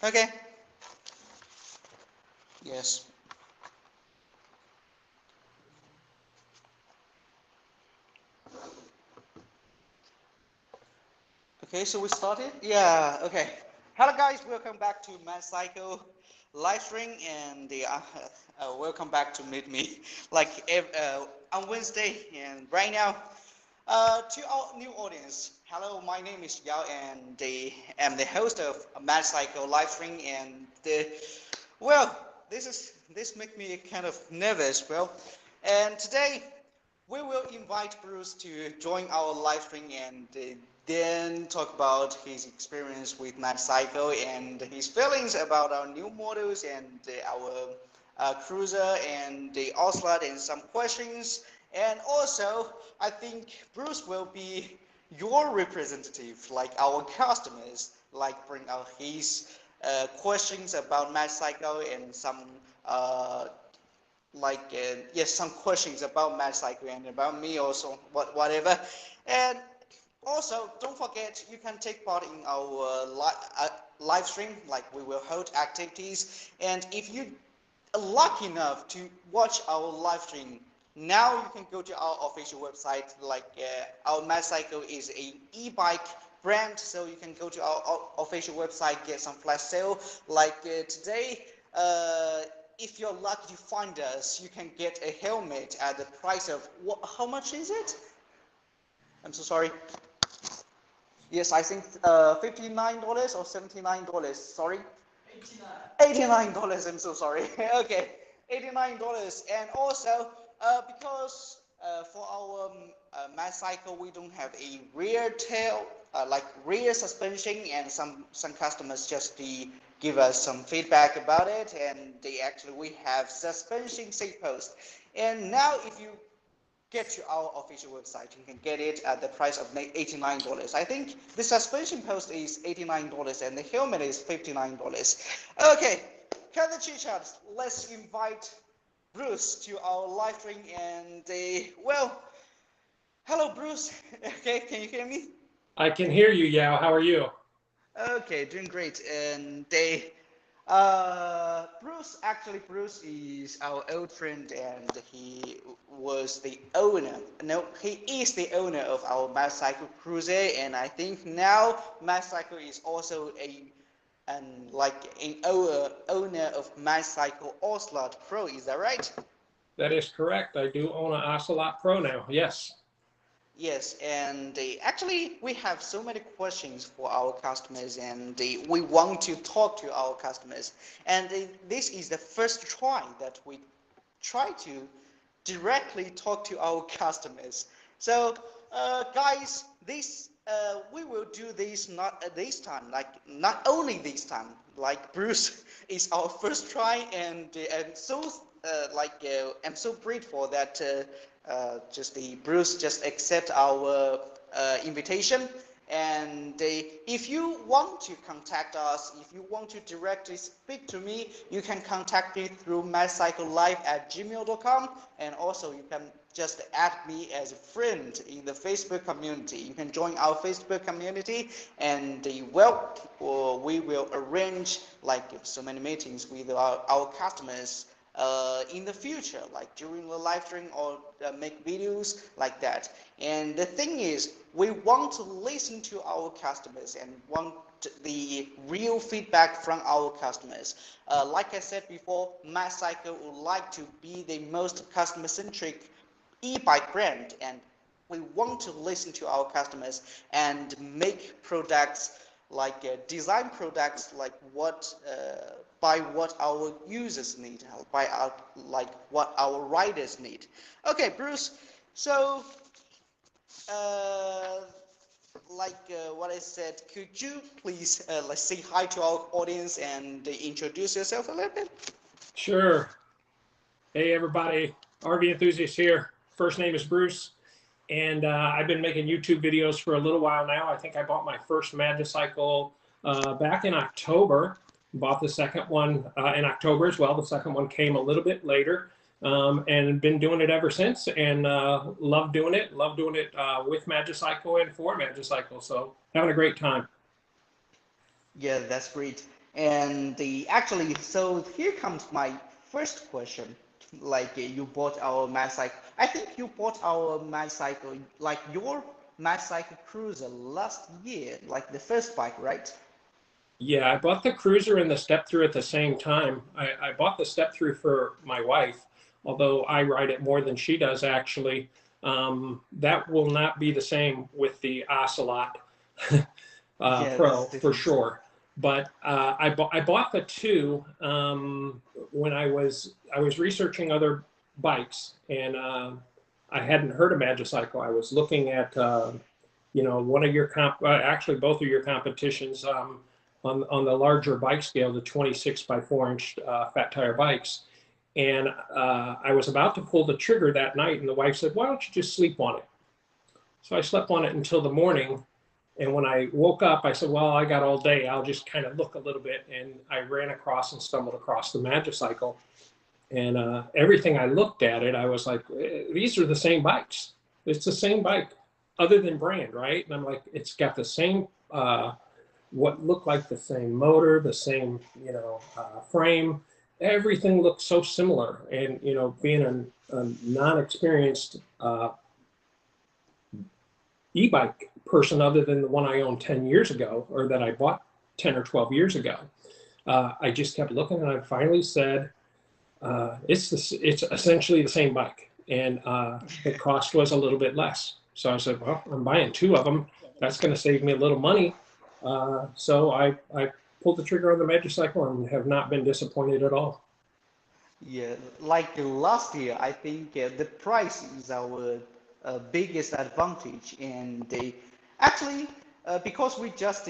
Okay. Yes. Okay, so we started? Yeah, okay. Hello guys, welcome back to Magicycle live stream and welcome back to Meet Me on Wednesday and right now to our new audience. Hello, my name is Yao and I'm the host of Magicycle live stream and well, this make me kind of nervous, and today we will invite Bruce to join our live stream and then talk about his experience with Magicycle and his feelings about our new models and our cruiser and the Ocelot and some questions. And also, I think Bruce will be your representative, like our customers, like bring out his questions about Magicycle and some uh, yes, some questions about Magicycle and about me also, whatever. And also, don't forget you can take part in our live stream. Like we will hold activities, and if you are lucky enough to watch our live stream, now you can go to our official website. Our Magicycle is a e-bike brand, so you can go to our official website, get some flash sale. Today, if you're lucky to find us, you can get a helmet at the price of what? How much is it? I'm so sorry. Yes, I think $59 or $79. Sorry. $89. I'm so sorry. Okay, $89. And also, because for our Magicycle, we don't have a rear tail, like rear suspension, and some customers just give us some feedback about it, and we have suspension seat post. And now, if you get to our official website, you can get it at the price of $89. I think the suspension post is $89 and the helmet is $59. Okay, cut the chit chat. Let's invite Bruce to our live stream and hello Bruce. Okay, can you hear me? I can hear you, Yao. How are you? Okay, doing great. And Bruce is our old friend, and he was the owner. No, he is the owner of our Magicycle Cruiser, and I think now Magicycle is also an owner of Magicycle Ocelot Pro. Is that right? That is correct. I do own an Ocelot Pro now. Yes. Yes, and we have so many questions for our customers, and we want to talk to our customers. And this is the first try that we try to directly talk to our customers. So, guys, this we will do this not this time, like not only this time. Like Bruce is our first try, and so I'm so grateful that just the Bruce just accept our invitation. And if you want to contact us, if you want to directly speak to me, you can contact me through magicyclelive@gmail.com, and also you can just add me as a friend in the Facebook community. You can join our Facebook community, and we will arrange like so many meetings with our customers in the future, like during the live stream or make videos like that. And the thing is, we want to listen to our customers and want the real feedback from our customers. Like I said before, Magicycle would like to be the most customer-centric e-bike brand, and we want to listen to our customers and make products design products like by what our users need, what our riders need. Okay, Bruce. So, uh, what I said, could you please let's say hi to our audience and introduce yourself a little bit? Sure. Hey, everybody. RV enthusiast here. First name is Bruce, and I've been making YouTube videos for a little while now. I think I bought my first Magicycle back in October. Bought the second one in October as well. The second one came a little bit later, and been doing it ever since. And love doing it. Love doing it with Magicycle and for Magicycle. So having a great time. Yeah, that's great. And actually, so here comes my first question. Like you bought our Magicycle. I think you bought our Magicycle, like your Magicycle Cruiser last year, like the first bike, right? Yeah, I bought the Cruiser and the Step Through at the same time. I bought the Step Through for my wife, although I ride it more than she does actually. That will not be the same with the Ocelot Yeah, that's Pro for different. sure. But I bought the two when I was researching other bikes, and I hadn't heard of Magicycle. I was looking at one of your actually both of your competitions on the larger bike scale, the 26 by 4 inch fat tire bikes. And I was about to pull the trigger that night, and the wife said, "Why don't you just sleep on it?" So I slept on it until the morning. And when I woke up, I said, "Well, I got all day. I'll just kind of look a little bit." And I ran across and stumbled across the Magicycle. And everything I looked at it, I was like, "These are the same bikes. It's the same bike, other than brand, right?" And I'm like, "It's got the same, what looked like the same motor, the same, frame. Everything looked so similar." And being a non-experienced e-bike person, other than the one I owned 10 years ago, or that I bought 10 or 12 years ago, I just kept looking, and I finally said, it's essentially the same bike, and the cost was a little bit less. So I said, "Well, I'm buying two of them. That's going to save me a little money." So I pulled the trigger on the Magicycle and have not been disappointed at all. Yeah, like last year, I think the price is our biggest advantage, and actually, because we just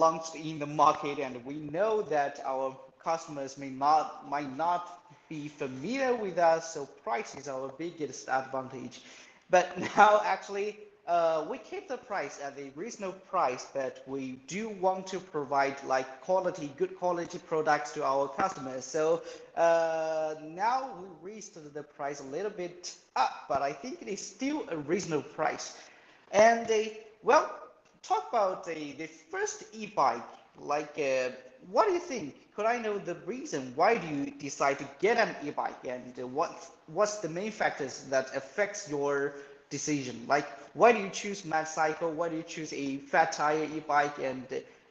launched in the market, and we know that our customers might not be familiar with us, so price is our biggest advantage. But now, actually, we keep the price at a reasonable price, but we do want to provide like good quality products to our customers. So now we raised the price a little bit up, but I think it is still a reasonable price. And well, talk about the first e-bike. Like, what do you think? Could I know the reason why do you decide to get an e-bike, and what's the main factors that affects your decision? Like, why do you choose Magicycle? Why do you choose a fat tire e-bike? And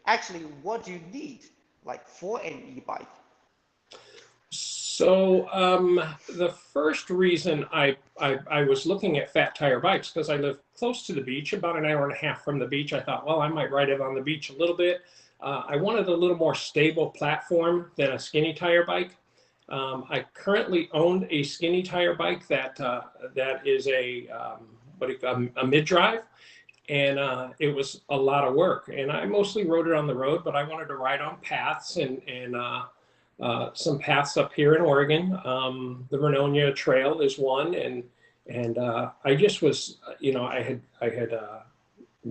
actually, what do you need like for an e-bike? So the first reason I was looking at fat tire bikes, because I live close to the beach, about an hour and a half from the beach. I thought, well, I might ride it on the beach a little bit. I wanted a little more stable platform than a skinny tire bike. I currently owned a skinny tire bike that is a mid drive, and it was a lot of work. And I mostly rode it on the road, but I wanted to ride on paths and some paths up here in Oregon. The Vernonia Trail is one, and I just was, I had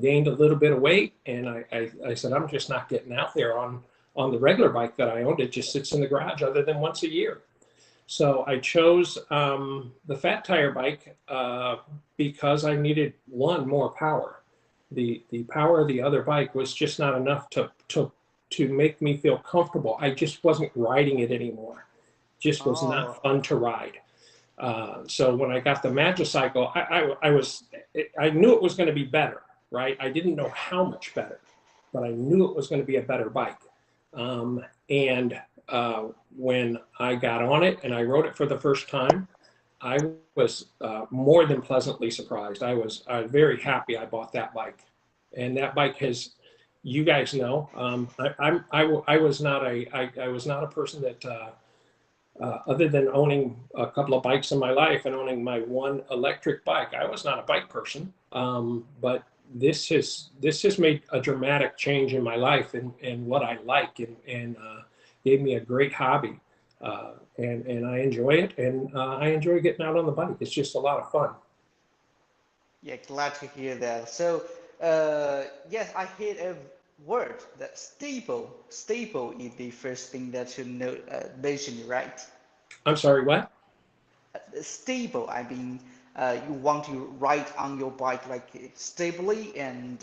gained a little bit of weight, and I said, I'm just not getting out there on the regular bike that I owned. It just sits in the garage other than once a year. So I chose the fat tire bike because I needed one more power. The power of the other bike was just not enough to make me feel comfortable. I just wasn't riding it anymore. Just was not Oh, fun to ride. So when I got the Magicycle, I knew it was going to be better, right? I didn't know how much better, but I knew it was going to be a better bike. And when I got on it and I rode it for the first time, I was more than pleasantly surprised. I was very happy I bought that bike, and that bike has, you guys know, I was not a person that other than owning a couple of bikes in my life and owning my one electric bike, I was not a bike person. But this has made a dramatic change in my life and what I like, and gave me a great hobby. And I enjoy it, and I enjoy getting out on the bike. It's just a lot of fun. yeah, glad to hear that. So, yes, I heard a word that stable. Stable is the first thing that you know mentioned, right? I'm sorry, what? Stable. I mean, you want to ride on your bike like stably, and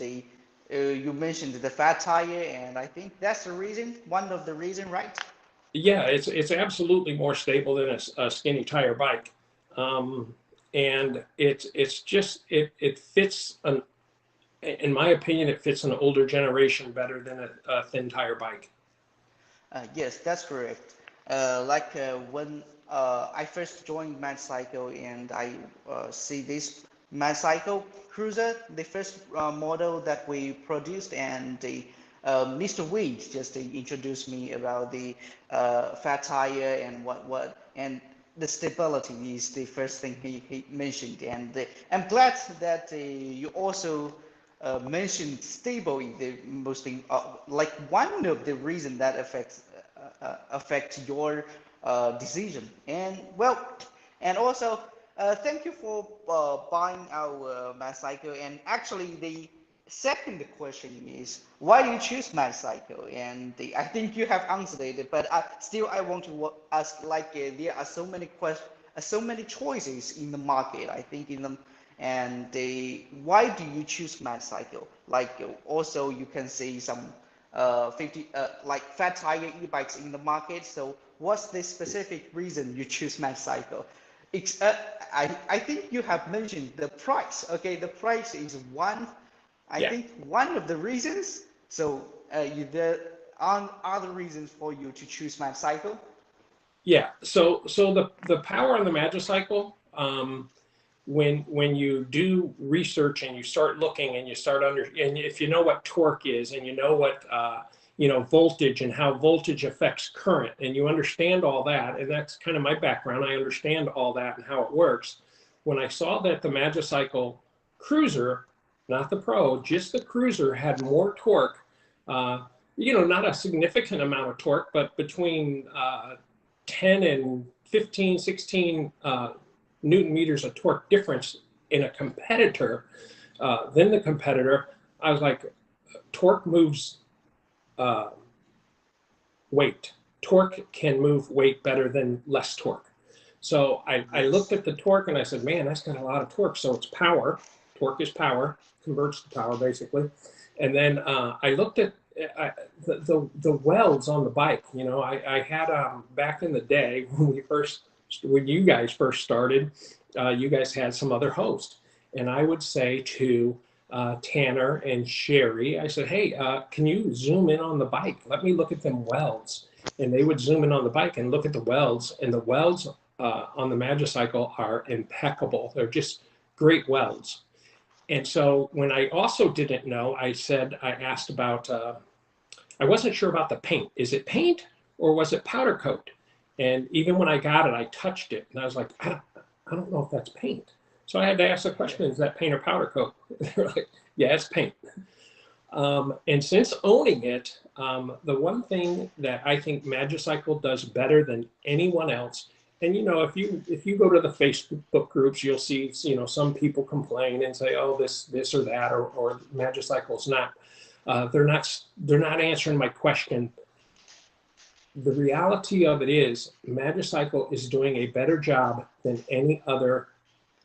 you mentioned the fat tire, and I think that's the reason, one of the reason, right? Yeah, it's absolutely more stable than a skinny tire bike, um, and it's just it fits an in my opinion it fits an older generation better than a thin tire bike. Yes, that's correct. When I first joined Magicycle and I see this Magicycle Cruiser, the first model that we produced, and the Mr. Weed just introduced me about the fat tire and what and the stability is the first thing he mentioned, and I'm glad that you also mentioned stable in the most like one of the reason that affect your decision. And well, and also thank you for buying our Magicycle. And actually the second question is why do you choose Magicycle? And I think you have answered it, but still I want to ask, like there are so many questions, so many choices in the market, I think in them, and why do you choose Magicycle? Like also you can see some 50 like fat tire e-bikes in the market. So what's the specific reason you choose Magicycle? It's, I think you have mentioned the price. Okay, the price is one. I Yeah. think one of the reasons. So there are other reasons for you to choose Magicycle. Yeah, so the power on the Magicycle, when you do research and you start looking and you start and if you know what torque is and you know what voltage and how voltage affects current and you understand all that, and that's kind of my background. I understand all that and how it works. When I saw that the Magicycle Cruiser, not the Pro, just the Cruiser had more torque, not a significant amount of torque, but between 10 and 15, 16 Newton meters of torque difference in a competitor than the competitor, I was like, torque moves weight. Torque can move weight better than less torque. So I looked Yes. at the torque and I said, man, that's got a lot of torque. So it's power. Torque is power, converts to power basically. And then I looked at the welds on the bike. I had back in the day when you guys first started, you guys had some other host, and I would say to Tanner and Sherry, I said, hey, can you zoom in on the bike? Let me look at them welds. And they would zoom in on the bike and look at the welds, and the welds on the Magicycle are impeccable. They're just great welds. And so when I also didn't know, I asked about, I wasn't sure about the paint. Is it paint or was it powder coat? And even when I got it, I touched it and I was like, I don't know if that's paint. So I had to ask the question, is that paint or powder coat? They're like, yeah, it's paint. And since owning it, the one thing that I think Magicycle does better than anyone else, and if you go to the Facebook groups, you'll see some people complain and say, oh, this or that, or Magicycle's not. They're not answering my question. The reality of it is, Magicycle is doing a better job than any other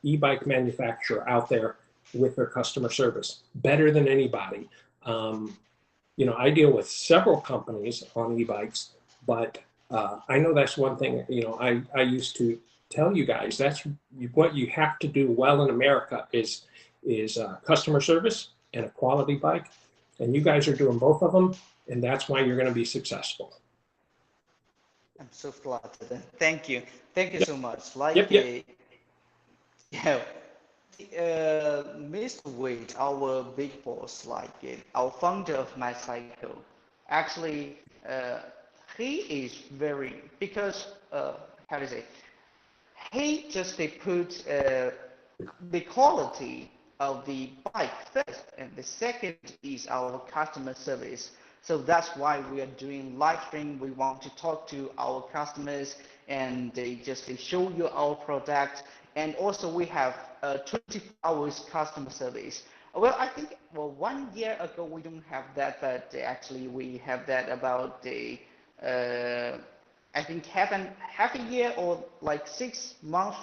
e-bike manufacturer out there with their customer service, better than anybody. I deal with several companies on e-bikes, but I know that's one thing, I used to tell you guys, that's what you have to do well in America is customer service and a quality bike. And you guys are doing both of them, and that's why you're going to be successful. I'm so flattered. Thank you. Thank you Yep, so much. yep, yep. Yeah, Mr. Wade, our big boss, our founder of Magicycle, actually, he is very, because, how to say, he just they put the quality of the bike first, and the second is our customer service. So that's why we are doing live stream. We want to talk to our customers and they just show you our product. And also we have 24 hours customer service. Well, I think, well, 1 year ago we don't have that, but actually we have that about the I think half a year or like 6 months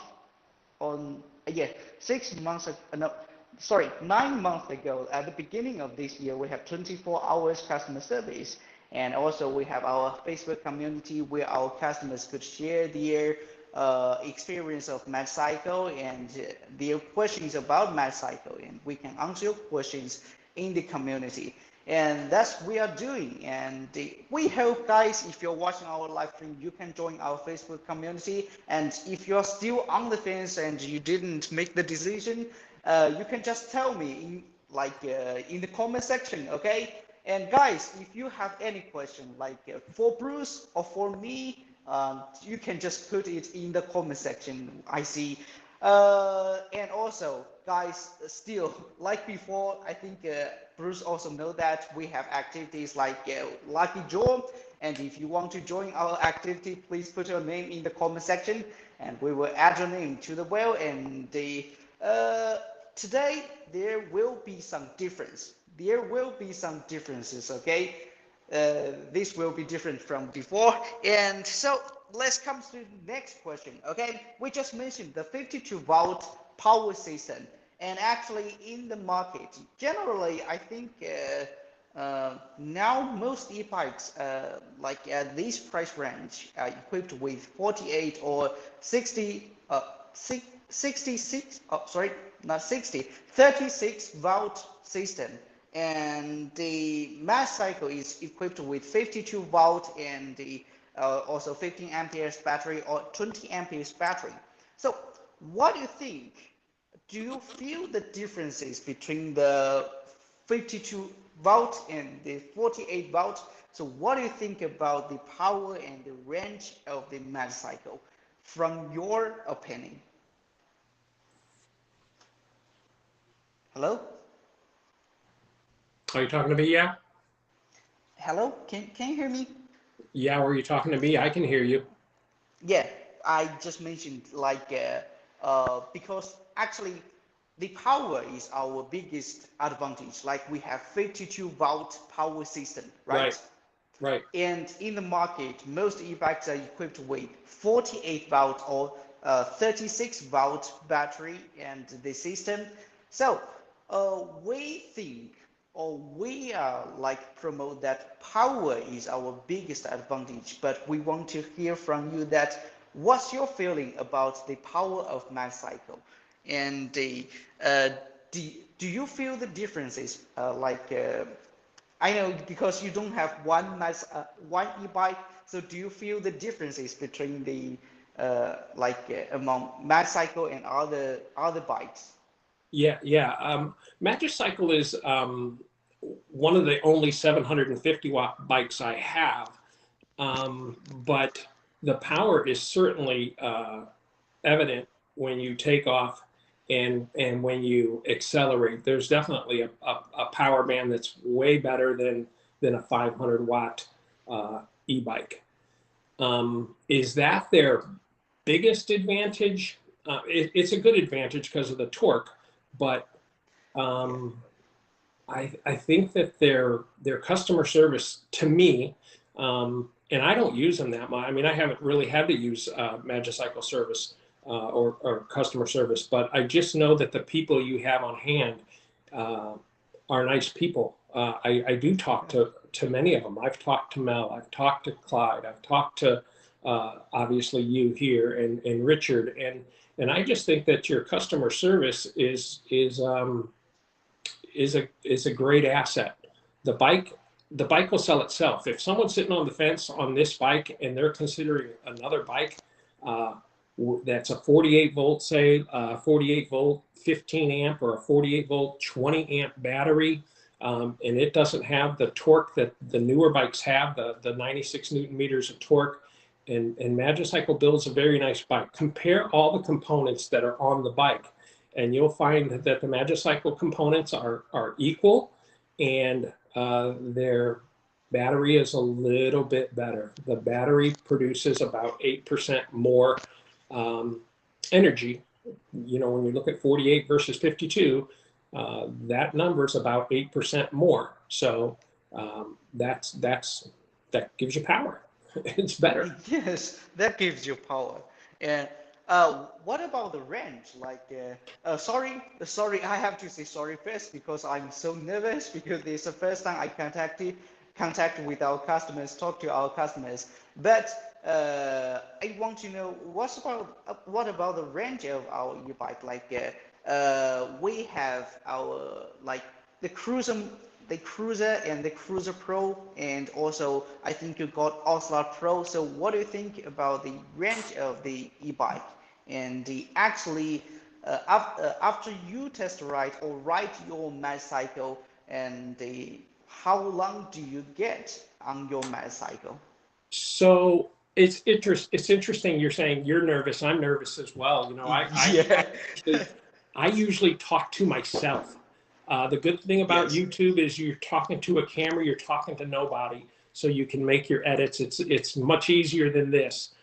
on, yeah, 6 months, no, sorry, 9 months ago, at the beginning of this year, we have 24 hours customer service. And also we have our Facebook community where our customers could share their experience of Magicycle and their questions about Magicycle, and we can answer your questions in the community. And that's what we are doing. And we hope, guys, if you're watching our live stream, you can join our Facebook community. And if you're still on the fence and you didn't make the decision, you can just tell me in the comment section, okay? And guys, if you have any question for Bruce or for me, you can just put it in the comment section. I see. And also, guys, still like before, I think Bruce also know that we have activities like Lucky Draw. And if you want to join our activity, please put your name in the comment section, and we will add your name to the wheel. And today there will be some difference. There will be some differences, okay? This will be different from before. And so let's come to the next question, okay? We just mentioned the 52-volt power system. And actually in the market, generally, I think now most e-bikes at this price range are equipped with 48 or 60, 66, oh, sorry, not 60, 36-volt system. And the Magicycle is equipped with 52 volt and also 15 amperes battery or 20 amperes battery. So what do you think? Do you feel the differences between the 52 volt and the 48 volt? So what do you think about the power and the range of the Magicycle from your opinion? Hello? Are you talking to me? Yeah. Hello? Can you hear me? Yeah. Were you talking to me? I can hear you. Yeah, I just mentioned because actually the power is our biggest advantage. Like we have 52-volt power system, right? Right. And in the market, most e-bikes are equipped with 48-volt or 36-volt battery and the system. So we think or we promote that power is our biggest advantage, but we want to hear from you that what's your feeling about the power of Magicycle, and do you feel the differences I know because you don't have one e-bike, so do you feel the differences between the among Magicycle and other bikes? Yeah. Magicycle is one of the only 750-watt bikes I have, but the power is certainly evident when you take off and when you accelerate. There's definitely a power band that's way better than a 500-watt e-bike. Is that their biggest advantage? It's a good advantage because of the torque, but I think that their customer service, to me, and I don't use them that much. I mean, I haven't really had to use Magicycle service or customer service, but I just know that the people you have on hand are nice people. I do talk to many of them. I've talked to Mel, I've talked to Clyde, I've talked to obviously you here and Richard, and I just think that your customer service is a great asset. The bike will sell itself. If someone's sitting on the fence on this bike and they're considering another bike that's a 48 volt, say 48 volt 15 amp or a 48 volt 20 amp battery, and it doesn't have the torque that the newer bikes have, the 96 Newton meters of torque, and Magicycle builds a very nice bike. Compare all the components that are on the bike, and you'll find that the Magicycle components are equal, and their battery is a little bit better. The battery produces about 8% more energy. You know, when you look at 48 versus 52, that number is about 8% more. So that gives you power. It's better. Yes, that gives you power. And What about the range? Like, sorry, I have to say sorry first because I'm so nervous because this is the first time I contact with our customers, talk to our customers. But I want to know what about the range of our e-bike? Like, we have our like the cruiser, and the Cruiser Pro, and also I think you got Ocelot Pro. So what do you think about the range of the e-bike? And actually, after you test ride or ride your Magicycle, and how long do you get on your Magicycle? So it's interesting. You're saying you're nervous. I'm nervous as well. You know, Yeah. I usually talk to myself. The good thing about Yes. YouTube is you're talking to a camera. You're talking to nobody, so you can make your edits. It's much easier than this.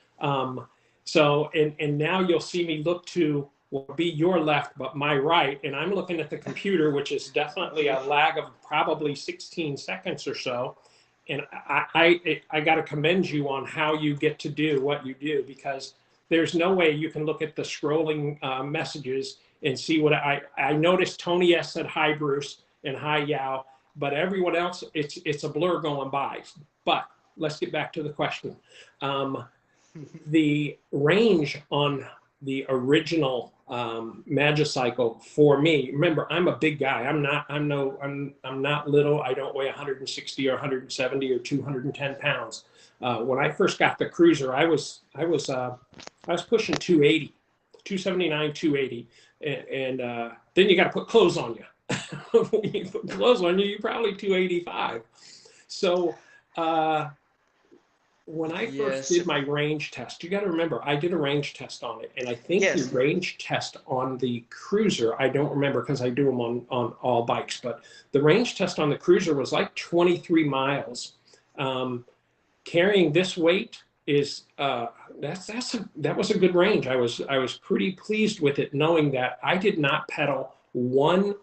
So and now you'll see me look to will be your left, but my right, and I'm looking at the computer, which is definitely a lag of probably 16 seconds or so. And I got to commend you on how you get to do what you do, because there's no way you can look at the scrolling messages and see what I noticed. Tony S said hi Bruce and hi Yao, but everyone else it's a blur going by. But let's get back to the question. The range on the original Magicycle for me, remember I'm a big guy. I'm not little. I don't weigh 160 or 170 or 210 pounds. When I first got the Cruiser, I was pushing 280, 279, 280, and then you got to put clothes on you. When you put clothes on you, you're probably 285. So when I first did my range test, you got to remember, I did a range test on it. And I think the range test on the Cruiser, I don't remember because I do them on all bikes, but the range test on the Cruiser was like 23 miles. Carrying this weight is, that was a good range. I was pretty pleased with it, knowing that I did not pedal one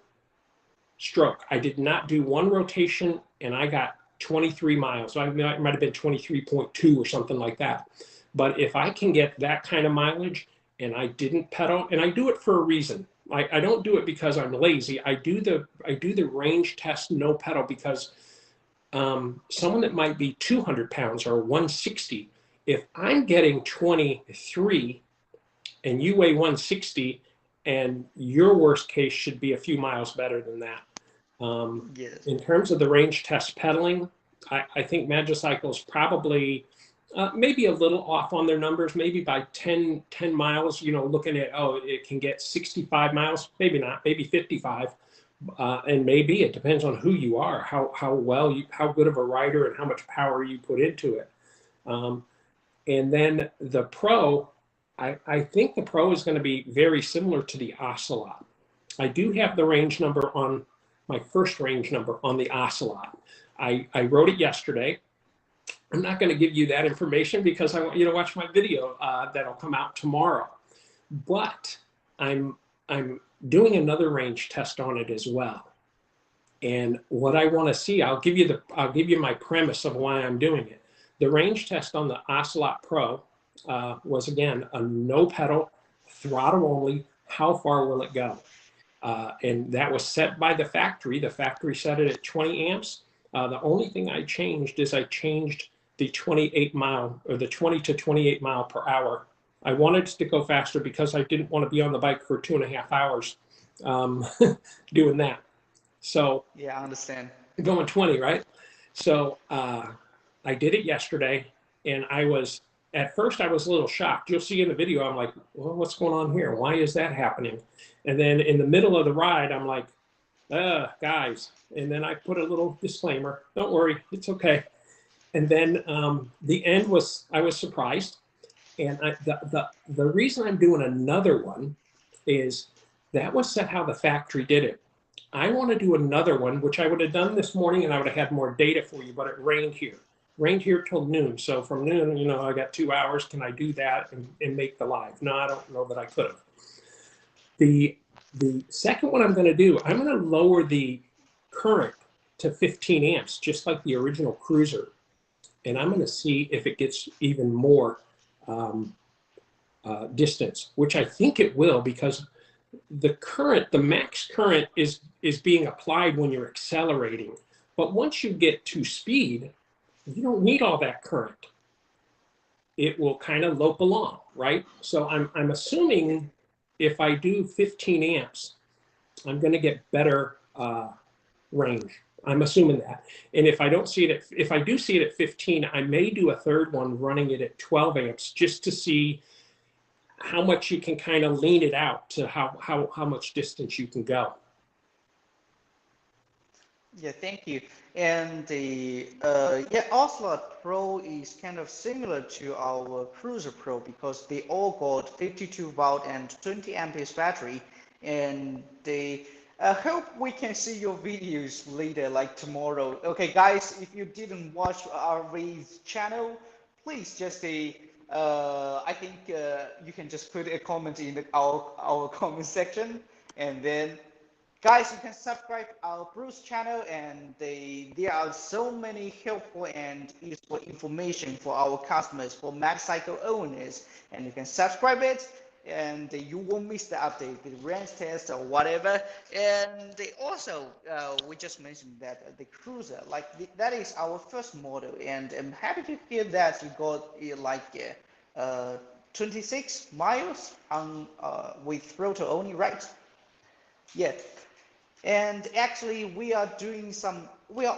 stroke. I did not do one rotation, and I got 23 miles. So it might have been 23.2 or something like that. But if I can get that kind of mileage and I didn't pedal, and I do it for a reason. I don't do it because I'm lazy. I do the range test no pedal because someone that might be 200 pounds or 160, if I'm getting 23 and you weigh 160, and your worst case should be a few miles better than that. In terms of the range test pedaling, I think Magicycle is probably maybe a little off on their numbers, maybe by 10 miles, you know, looking at, oh, it can get 65 miles, maybe not, maybe 55. And maybe it depends on who you are, how good of a rider and how much power you put into it. And then the Pro, I think the Pro is going to be very similar to the Ocelot. I do have the range number on my first range number on the Ocelot. I wrote it yesterday. I'm not going to give you that information because I want you to watch my video that'll come out tomorrow. But I'm doing another range test on it as well. And what I want to see, I'll give you my premise of why I'm doing it. The range test on the Ocelot Pro was, again, a no pedal, throttle only. How far will it go? And that was set by the factory. The factory set it at 20 amps. The only thing I changed is I changed the 28 mile or the 20 to 28 mile per hour. I wanted to go faster because I didn't want to be on the bike for 2.5 hours doing that. So yeah, I understand. Going 20, right? So I did it yesterday, and at first I was a little shocked. You'll see in the video, I'm like, well, what's going on here? Why is that happening? And then in the middle of the ride, I'm like, guys. And then I put a little disclaimer. Don't worry, it's okay. And then the end was, I was surprised. And the reason I'm doing another one is that was set how the factory did it. I want to do another one, which I would have done this morning, and I would have had more data for you, but it rained here. Rained here till noon. So from noon, you know, I got 2 hours. Can I do that and make the live? No, I don't know that I could have. The second one I'm going to do, I'm going to lower the current to 15 amps, just like the original Cruiser. And I'm going to see if it gets even more distance, which I think it will, because the current, the max current is being applied when you're accelerating. But once you get to speed, you don't need all that current. It will kind of lope along, right? So I'm assuming if I do 15 amps, I'm going to get better range. I'm assuming that. And if I don't see it, if I do see it at 15, I may do a third one running it at 12 amps just to see how much you can kind of lean it out to how much distance you can go. Yeah, thank you. And the yeah, Ocelot Pro is kind of similar to our Cruiser Pro because they all got 52-volt and 20 amperes battery. And they hope we can see your videos later, like tomorrow. Okay, guys, if you didn't watch RV's channel, please just I think you can just put a comment in our comment section, and then guys, you can subscribe our Bruce channel, and there are so many helpful and useful information for our customers, for Magicycle owners, and you can subscribe it, and you won't miss the update, the range test or whatever. And they also, we just mentioned that the Cruiser, like that is our first model, and I'm happy to hear that you got like 26 miles on with throttle only, right? Yeah. And actually, we are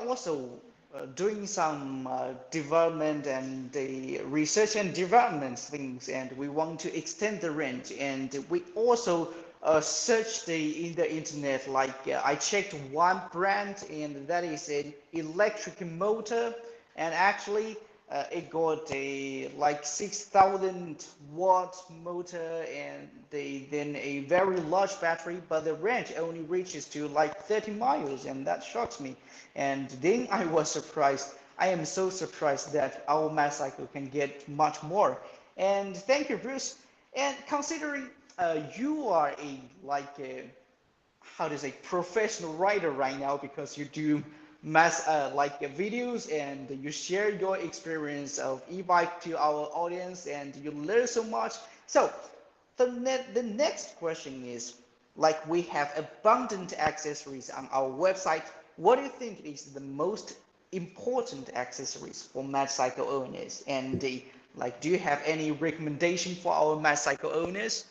also doing some development and the research and development things, and we want to extend the range. And we also searched in the internet, like I checked one brand, and that is an electric motor, and actually it got a like 6,000 watt motor and then a very large battery, but the range only reaches to like 30 miles, and that shocks me. And then I was surprised. I am so surprised that our Magicycle can get much more. And thank you, Bruce. And considering you are a like a how to say professional writer right now because you do videos and you share your experience of e-bike to our audience and you learn so much. So the next question is, like, we have abundant accessories on our website. What do you think is the most important accessories for Magicycle owners? And do you have any recommendation for our Magicycle owners?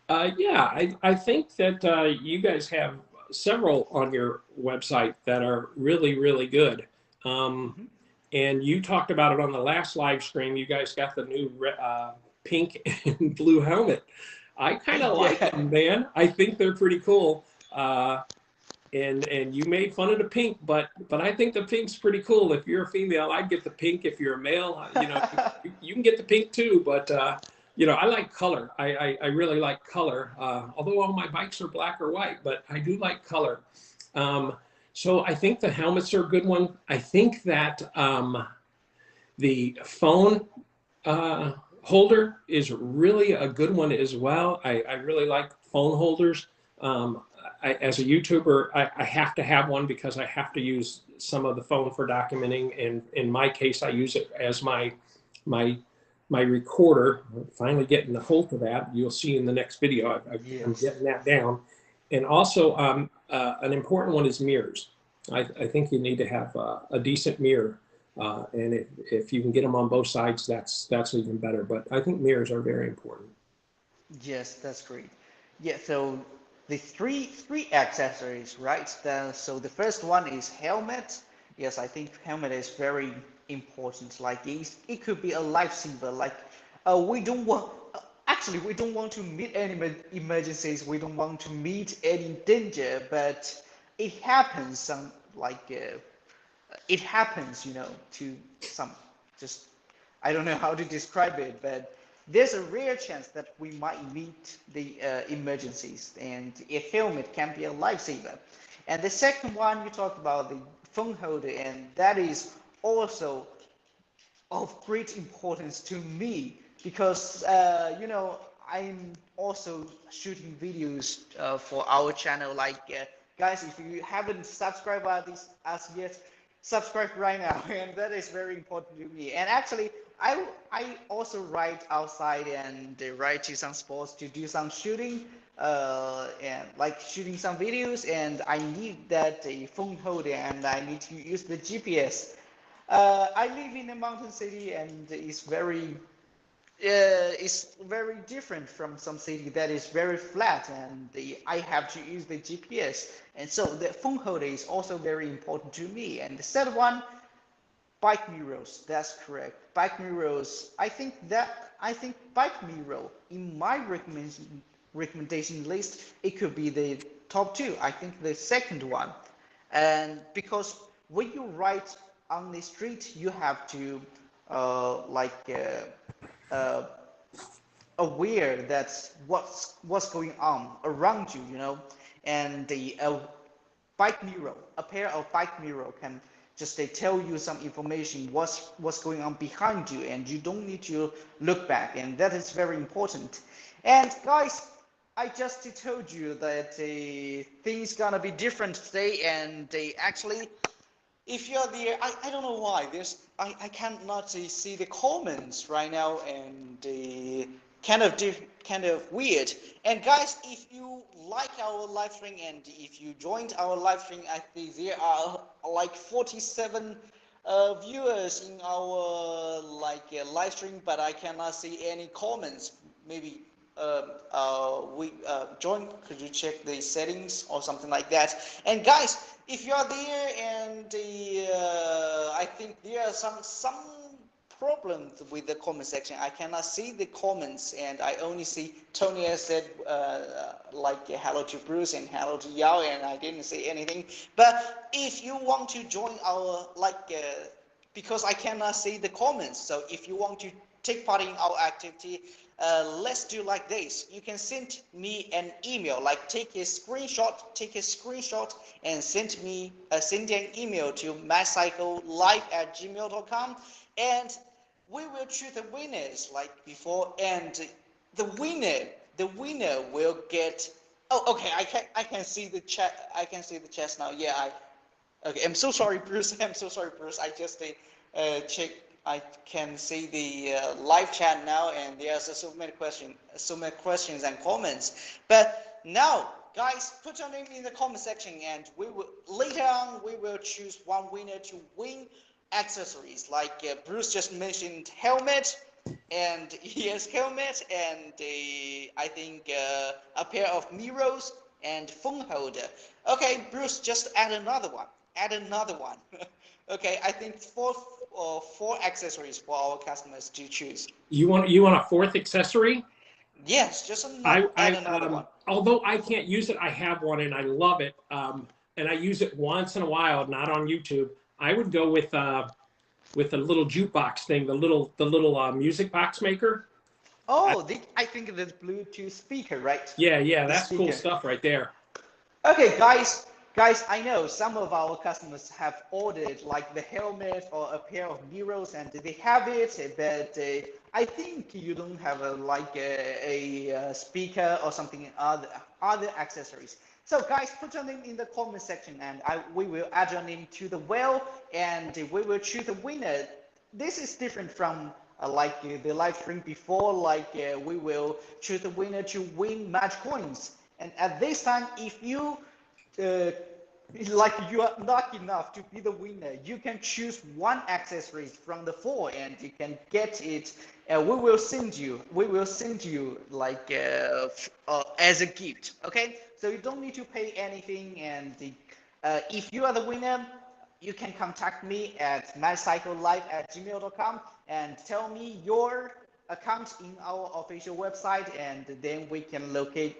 Yeah, I think that you guys have several on your website that are really, really good. Mhm. And you talked about it on the last live stream. You guys got the new pink and blue helmet. I kind of like Yeah. them, man. I think they're pretty cool. And you made fun of the pink, but I think the pink's pretty cool. If you're a female, I'd get the pink. If you're a male, you can get the pink too. But I like color. I really like color. Although all my bikes are black or white, but I do like color. So I think the helmets are a good one. I think that the phone holder is really a good one as well. I really like phone holders. As a YouTuber, I have to have one because I have to use some of the phone for documenting. And in my case, I use it as my recorder. I'm finally getting the hold of that. You'll see in the next video. I'm Yes. getting that down. And also, an important one is mirrors. I think you need to have a decent mirror. And if you can get them on both sides, that's even better. But I think mirrors are very important. Yes, that's great. Yeah, so the three accessories, right? So the first one is helmet. Yes, I think helmet is very important. Like it could be a lifesaver. Like we don't want actually we don't want to meet any emergencies. We don't want to meet any danger, but it happens. It happens, to some just I don't know how to describe it, but there's a rare chance that we might meet the emergencies, and a helmet can be a lifesaver. And the second one, you talked about the phone holder, and that is also of great importance to me because I'm also shooting videos for our channel. Guys, if you haven't subscribed us yet, subscribe right now, and that is very important to me. And actually, I also ride outside and ride to some sports to do some shooting, and like shooting some videos, and I need that phone holder and I need to use the GPS. I live in a mountain city and it's very different from some city that is very flat and I have to use the GPS. And so the phone holder is also very important to me. And the third one, bike mirrors. That's correct. Bike mirrors. I think bike mirror in my recommendation list, it could be the top two. I think the second one, and because when you ride on the street, you have to uh, aware that what's going on around you, you know, and the bike mirror, a pair of bike mirror can just tell you some information what's going on behind you, and you don't need to look back, and that is very important. And guys, I just told you that things gonna be different today, and actually if you're there, I don't know why. I cannot see the comments right now, and kind of weird. And guys, if you like our live stream and if you joined our live stream, I think there are like 47 viewers in our live stream, but I cannot see any comments. Maybe we join. Could you check the settings or something like that? And guys, if you are there and I think there are some problems with the comment section. I cannot see the comments, and I only see Tony has said hello to Bruce and hello to Yao, and I didn't say anything. But if you want to join our because I cannot see the comments, so if you want to take part in our activity, let's do like this. You can send me an email, like take a screenshot and send an email to magicyclelive@gmail.com, and we will choose the winners like before, and the winner will get. Oh, okay. I can see the chat. I can see the chat now. Yeah. Okay. I'm so sorry, Bruce. I'm so sorry, Bruce. I just check. I can see the live chat now, and there's so many questions and comments. But now, guys, put your name in the comment section, and we will later on we will choose one winner to win accessories. Like Bruce just mentioned, helmet, and yes, helmet, and I think a pair of mirrors and phone holder. Okay, Bruce, just add another one. Add another one. Okay, I think four accessories for our customers to choose. You want a fourth accessory? Yes, just add another one. Although I can't use it, I have one and I love it. And I use it once in a while, not on YouTube. I would go with a little jukebox thing, the little music box maker. Oh, I think the Bluetooth speaker, right? Yeah, that's cool stuff right there. Okay, guys, I know some of our customers have ordered like the helmet or a pair of mirrors, and they have it, but I think you don't have a speaker or something other accessories. So guys, put your name in the comment section, and we will add your name to the wheel, and we will choose the winner. This is different from the live stream before. We will choose the winner to win match coins, and at this time, if you you are lucky enough to be the winner, you can choose one accessory from the four, and you can get it. We will send you as a gift. Okay, so you don't need to pay anything, and if you are the winner, you can contact me at magicyclelive@gmail.com and tell me your account in our official website, and then we can locate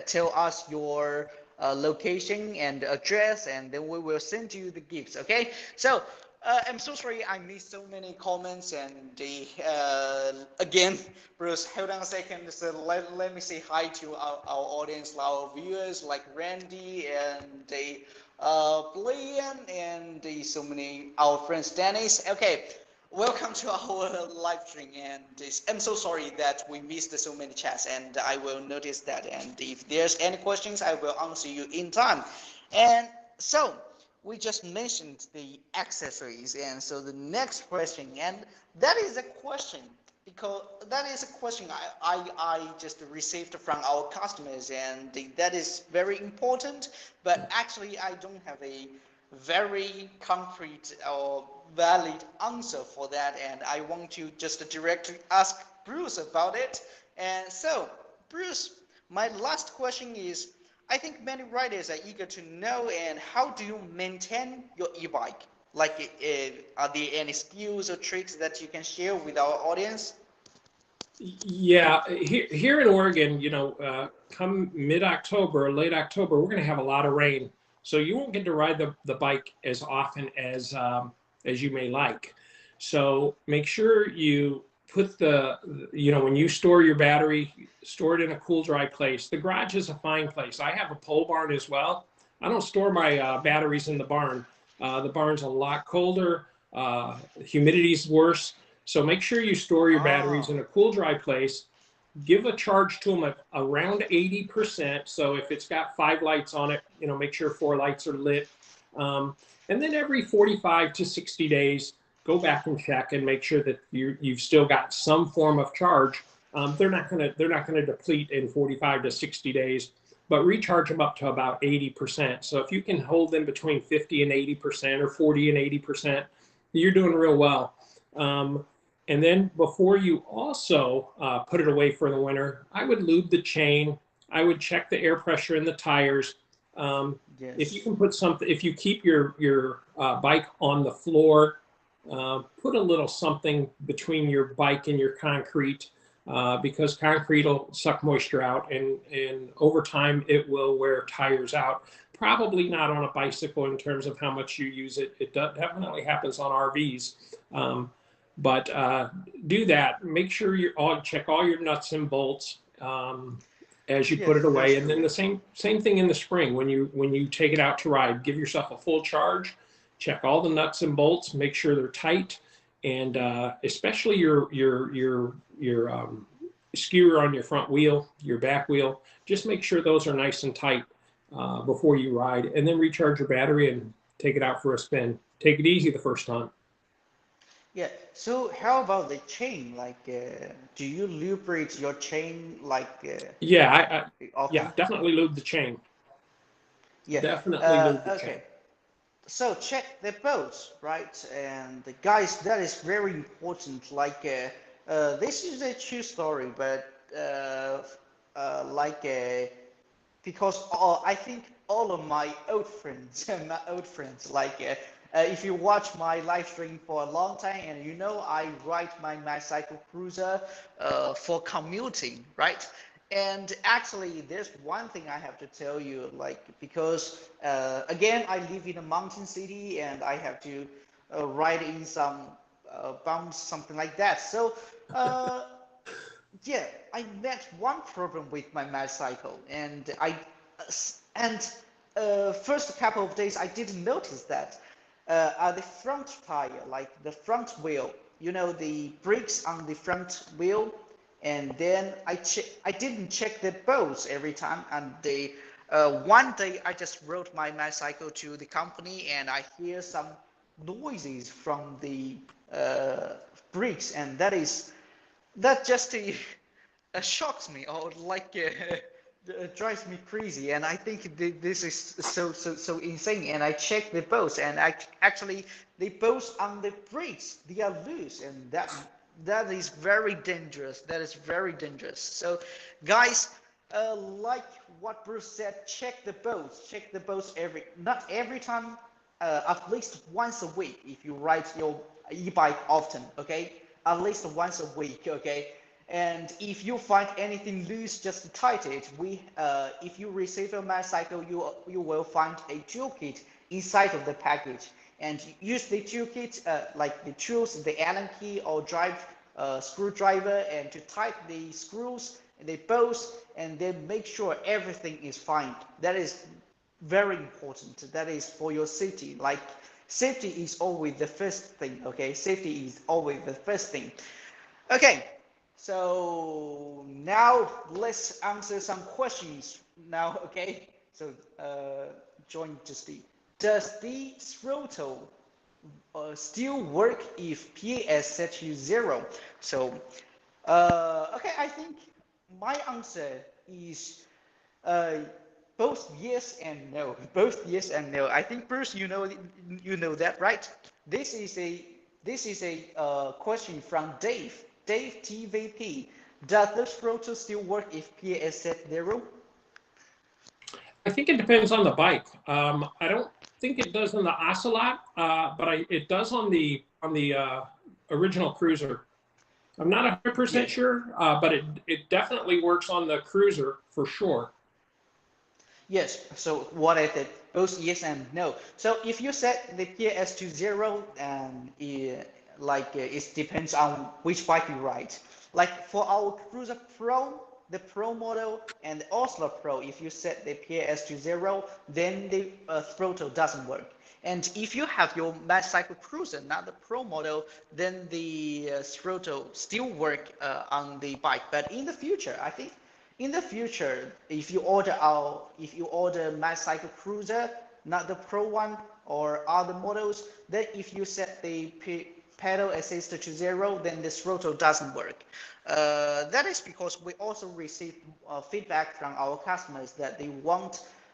tell us your location and address, and then we will send you the gifts. Okay, so I'm so sorry I missed so many comments, and again, Bruce, hold on a second. So let me say hi to our audience, our viewers, like Randy and Blaine, and so many our friends Dennis. Okay, welcome to our live stream, and I'm so sorry that we missed so many chats, and I will notice that, and if there's any questions, I will answer you in time. And so we just mentioned the accessories, and so the next question, and that is a question because that is a question I just received from our customers, and that is very important. But actually, I don't have a very concrete or valid answer for that, and I want to just directly ask Bruce about it. And so, Bruce, my last question is, I think many riders are eager to know, and how do you maintain your e-bike? Like, are there any skills or tricks that you can share with our audience? Yeah, here in Oregon, come mid-October, late October, we're going to have a lot of rain, so you won't get to ride the bike as often as you may like. So make sure you put when you store your battery, store it in a cool, dry place. The garage is a fine place. I have a pole barn as well. I don't store my batteries in the barn. The barn's a lot colder. Humidity's worse. So make sure you store your batteries in a cool, dry place. Give a charge to them at around 80%. So if it's got 5 lights on it, make sure 4 lights are lit. And then every 45 to 60 days, go back and check and make sure that you've still got some form of charge. They're not gonna deplete in 45 to 60 days, but recharge them up to about 80%. So if you can hold them between 50 and 80% or 40 and 80%, you're doing real well. And then before you also put it away for the winter, I would lube the chain. I would check the air pressure in the tires. Yes. If you can put something, if you keep your bike on the floor, put a little something between your bike and your concrete, because concrete will suck moisture out, and over time it will wear tires out. Probably not on a bicycle in terms of how much you use it. It definitely happens on RVs. But do that. Make sure check all your nuts and bolts as you put it away. And then the same thing in the spring when you take it out to ride. Give yourself a full charge. Check all the nuts and bolts. Make sure they're tight, and especially your skewer on your front wheel, your back wheel. Just make sure those are nice and tight before you ride, and then recharge your battery and take it out for a spin. Take it easy the first time. Yeah. So how about the chain? Like, do you lubricate your chain like Yeah, often? definitely lube the chain. Yeah. Definitely lube the chain. Okay. So check the bolts, right? And the guys, that is very important. Like, this is a true story, but like, because I think all of my old friends, like, if you watch my live stream for a long time, and I ride my Magicycle Cruiser for commuting, right? And actually, there's one thing I have to tell you, like, because again, I live in a mountain city, and I have to ride in some bumps, something like that. So, yeah, I met one problem with my Magicycle, and and first couple of days I didn't notice that the front tire, like the front wheel, the brakes on the front wheel, and then I didn't check the bolts every time, and one day I just rode my Magicycle to the company, and I hear some noises from the brakes, and that just shocks me, or like drives me crazy. And I think this is so insane. And I checked the bolts, and actually the bolts on the brakes, they are loose, and that is very dangerous. That is very dangerous. So guys, like what Bruce said, check the bolts. Check the bolts not every time, at least once a week if you ride your e-bike often, okay? At least once a week, okay? And if you find anything loose, just tighten it. If you receive a Magicycle, you will find a toolkit inside of the package, and use the toolkit, like the tools, the Allen key or screwdriver, and to tighten the screws, the bolts, and then make sure everything is fine. That is very important. That is for your safety. Like, safety is always the first thing, okay? Safety is always the first thing. Okay, so now let's answer some questions now, okay? So join Justy. Does the throttle still work if PS set to 0? So, okay, I think my answer is uh, both yes and no. Both yes and no. I think Bruce, you know that, right? This is a question from Dave. Dave TVP. Does the throttle still work if PS set 0? I think it depends on the bike. I don't think it does on the Ocelot, but it does on the original Cruiser. I'm not 100% Yes. sure, but it definitely works on the Cruiser for sure. Yes, so what I did, both yes and no. So if you set the PS to 0, it depends on which bike you ride. Like for our Cruiser Pro, the Pro model, and the Oslo Pro, if you set the PS to 0, then the throttle doesn't work. And if you have your Magicycle Cruiser, not the Pro model, then the throttle still work on the bike. But in the future, I think in the future, if you order Magicycle Cruiser, not the Pro one or other models, then if you set the pedal assist to 0, then the throttle doesn't work. That is because we also receive feedback from our customers that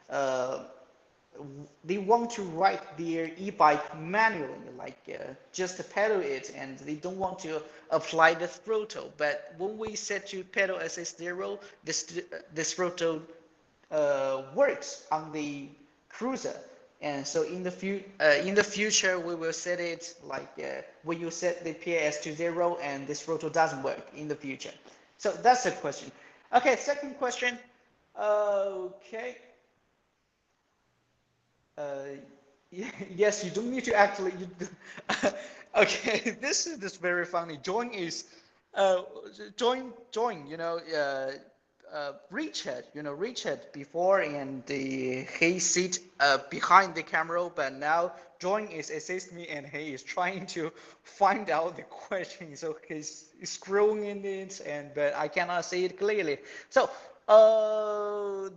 uh, they want to ride their e-bike manually, like just pedal it, and they don't want to apply the throttle. But when we set to pedal assist 0, the throttle works on the Cruiser. And so in the future, we will set it like when you set the PS to 0 and the throttle doesn't work in the future. So that's the question. Okay, second question. Okay. Uh, yes, you don't need to actually. Okay, this is very funny. Uh, join. Richard. Richard before, and he sit behind the camera, but now Join is assist me, and he is trying to find out the question. So he's scrolling in it, but I cannot see it clearly. So,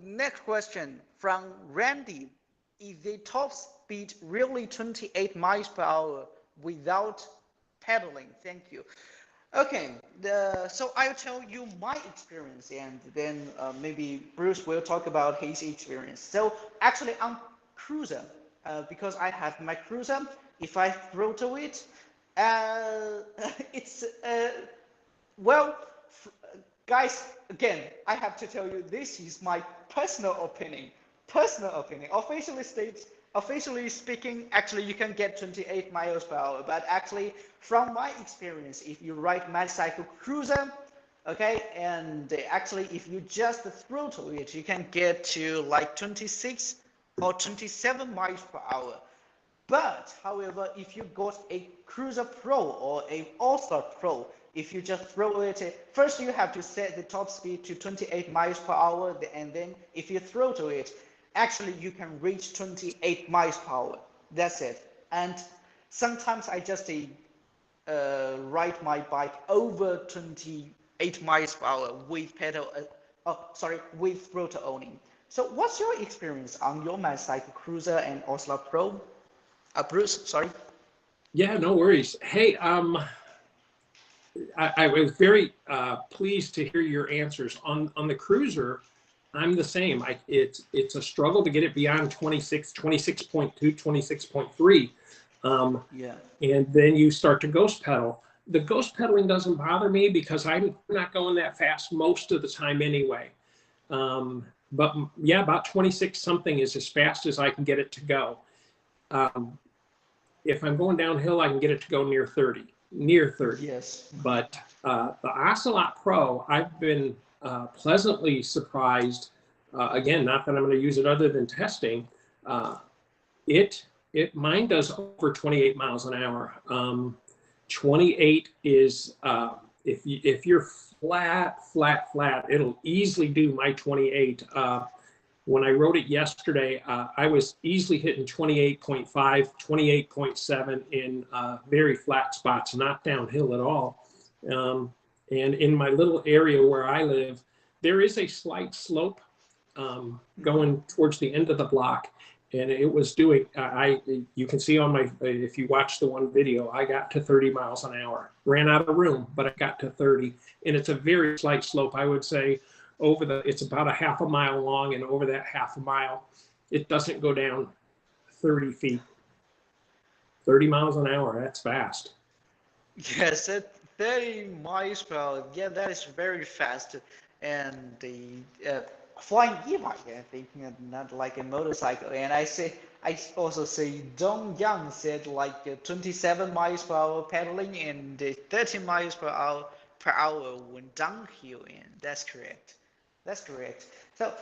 next question from Randy. Is the top speed really 28 miles per hour without pedaling? Thank you. Okay, so I'll tell you my experience, and then maybe Bruce will talk about his experience. So actually, on Cruiser, because I have my Cruiser, if I throttle it, uh, it's well, guys, again, I have to tell you, this is my personal opinion. Personal opinion. Officially speaking, actually you can get 28 miles per hour. But actually, from my experience, if you ride Magicycle Cruiser, okay, and actually if you just throttle it, you can get to like 26 or 27 miles per hour. But however, if you got a Cruiser Pro or a All-Star Pro, if you just throw it, first you have to set the top speed to 28 miles per hour, and then if you throttle it, actually you can reach 28 miles per hour. That's it. And sometimes I just ride my bike over 28 miles per hour with with throttle only. So what's your experience on your Magicycle Cruiser and Oslo Pro? Bruce, sorry. Yeah, no worries. Hey, I was very pleased to hear your answers on the Cruiser. I'm the same. It's a struggle to get it beyond 26.2, 26.3. Yeah. And then you start to ghost pedal. The ghost pedaling doesn't bother me because I'm not going that fast most of the time anyway. But yeah, about 26 something is as fast as I can get it to go. If I'm going downhill, I can get it to go near 30. Yes. But the Ocelot Pro, I've been pleasantly surprised. Again, not that I'm going to use it other than testing. Mine does over 28 miles an hour. 28 is if you're flat, it'll easily do my 28. When I rode it yesterday, I was easily hitting 28.5, 28.7 in very flat spots, not downhill at all. And in my little area where I live, there is a slight slope going towards the end of the block. and it was doing, you can see on my, if you watch the one video, I got to 30 miles an hour. Ran out of room, but I got to 30. And it's a very slight slope. I would say it's about a half a mile long, and over that half a mile, it doesn't go down 30 feet. 30 miles an hour, that's fast. Yes, at 30 miles per hour. Yeah, that is very fast. And the flying e-bike, I think, not like a motorcycle. And I also say Dong Yang said like 27 miles per hour pedaling and 30 miles per hour when downhill. And that's correct. That's correct. So,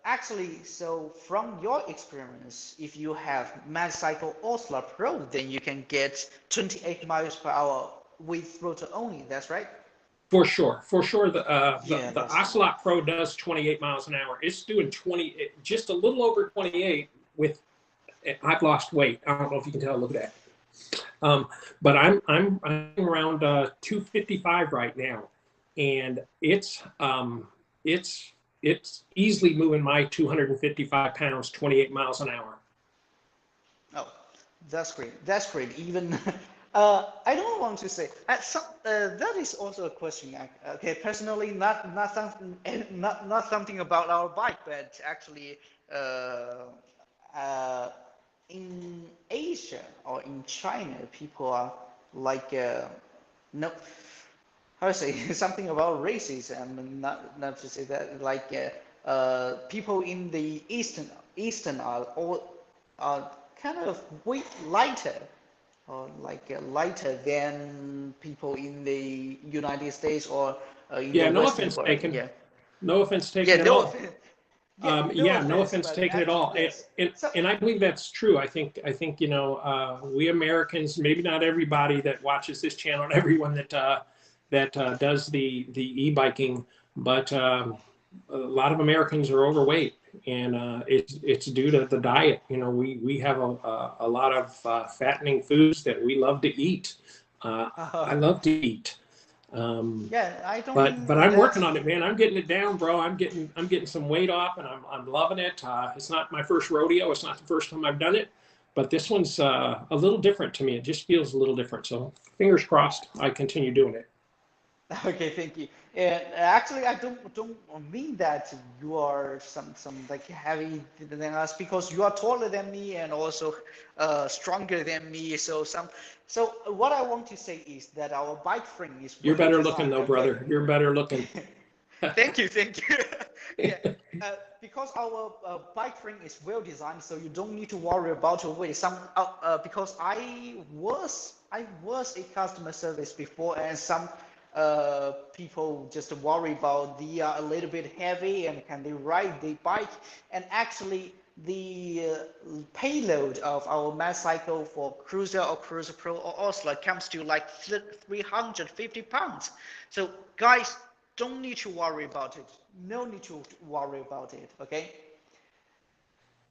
actually, so from your experience, if you have Magicycle Osla Pro, then you can get 28 miles per hour with rotor only. That's right. For sure, the Yeah, the that's Ocelot Pro does 28 miles an hour. It's doing 20, just a little over 28 with. I've lost weight. I don't know if you can tell. Look at that. But I'm around 255 right now, and it's easily moving my 255 pounds, 28 miles an hour. Oh, that's great. That's great. Even I don't want to say that is also a question. Okay, personally, not something not something about our bike, but actually, uh, in Asia or in China, people are like no, how to say something about racism. Not to say that like people in the eastern are all are kind of weight lighter or like lighter than people in the United States or in the Yeah, no Western offense world. taken. Yeah. No offense Yeah. taken at No all. offense. Yeah. No Yeah, no offense, offense but taken at all. yes. So And I believe that's true. I think you know, we Americans, maybe not everybody that watches this channel, and everyone that does the e-biking, but a lot of Americans are overweight, and it's due to the diet. You know, we have a lot of fattening foods that we love to eat. I love to eat. yeah, I don't But think I'm working that's on it, man. I'm getting it down, bro. I'm getting some weight off, and I'm loving it. It's not my first rodeo. It's not the first time I've done it, but this one's a little different to me. It just feels a little different. So fingers crossed, I continue doing it. okay. Thank you. And actually, I don't mean that you are some like heavy than us because you are taller than me and also stronger than me. So what I want to say is that our bike frame is You're well better looking designed. though, Okay. brother. You're better looking. Thank you, thank you. Yeah, because our bike frame is well designed, so you don't need to worry about your weight. Because I was a customer service before, and some people just worry about they are a little bit heavy and can they ride the bike, and actually the payload of our Magicycle for Cruiser or Cruiser Pro or Osler comes to like 350 pounds. So guys, don't need to worry about it. No need to worry about it. Okay.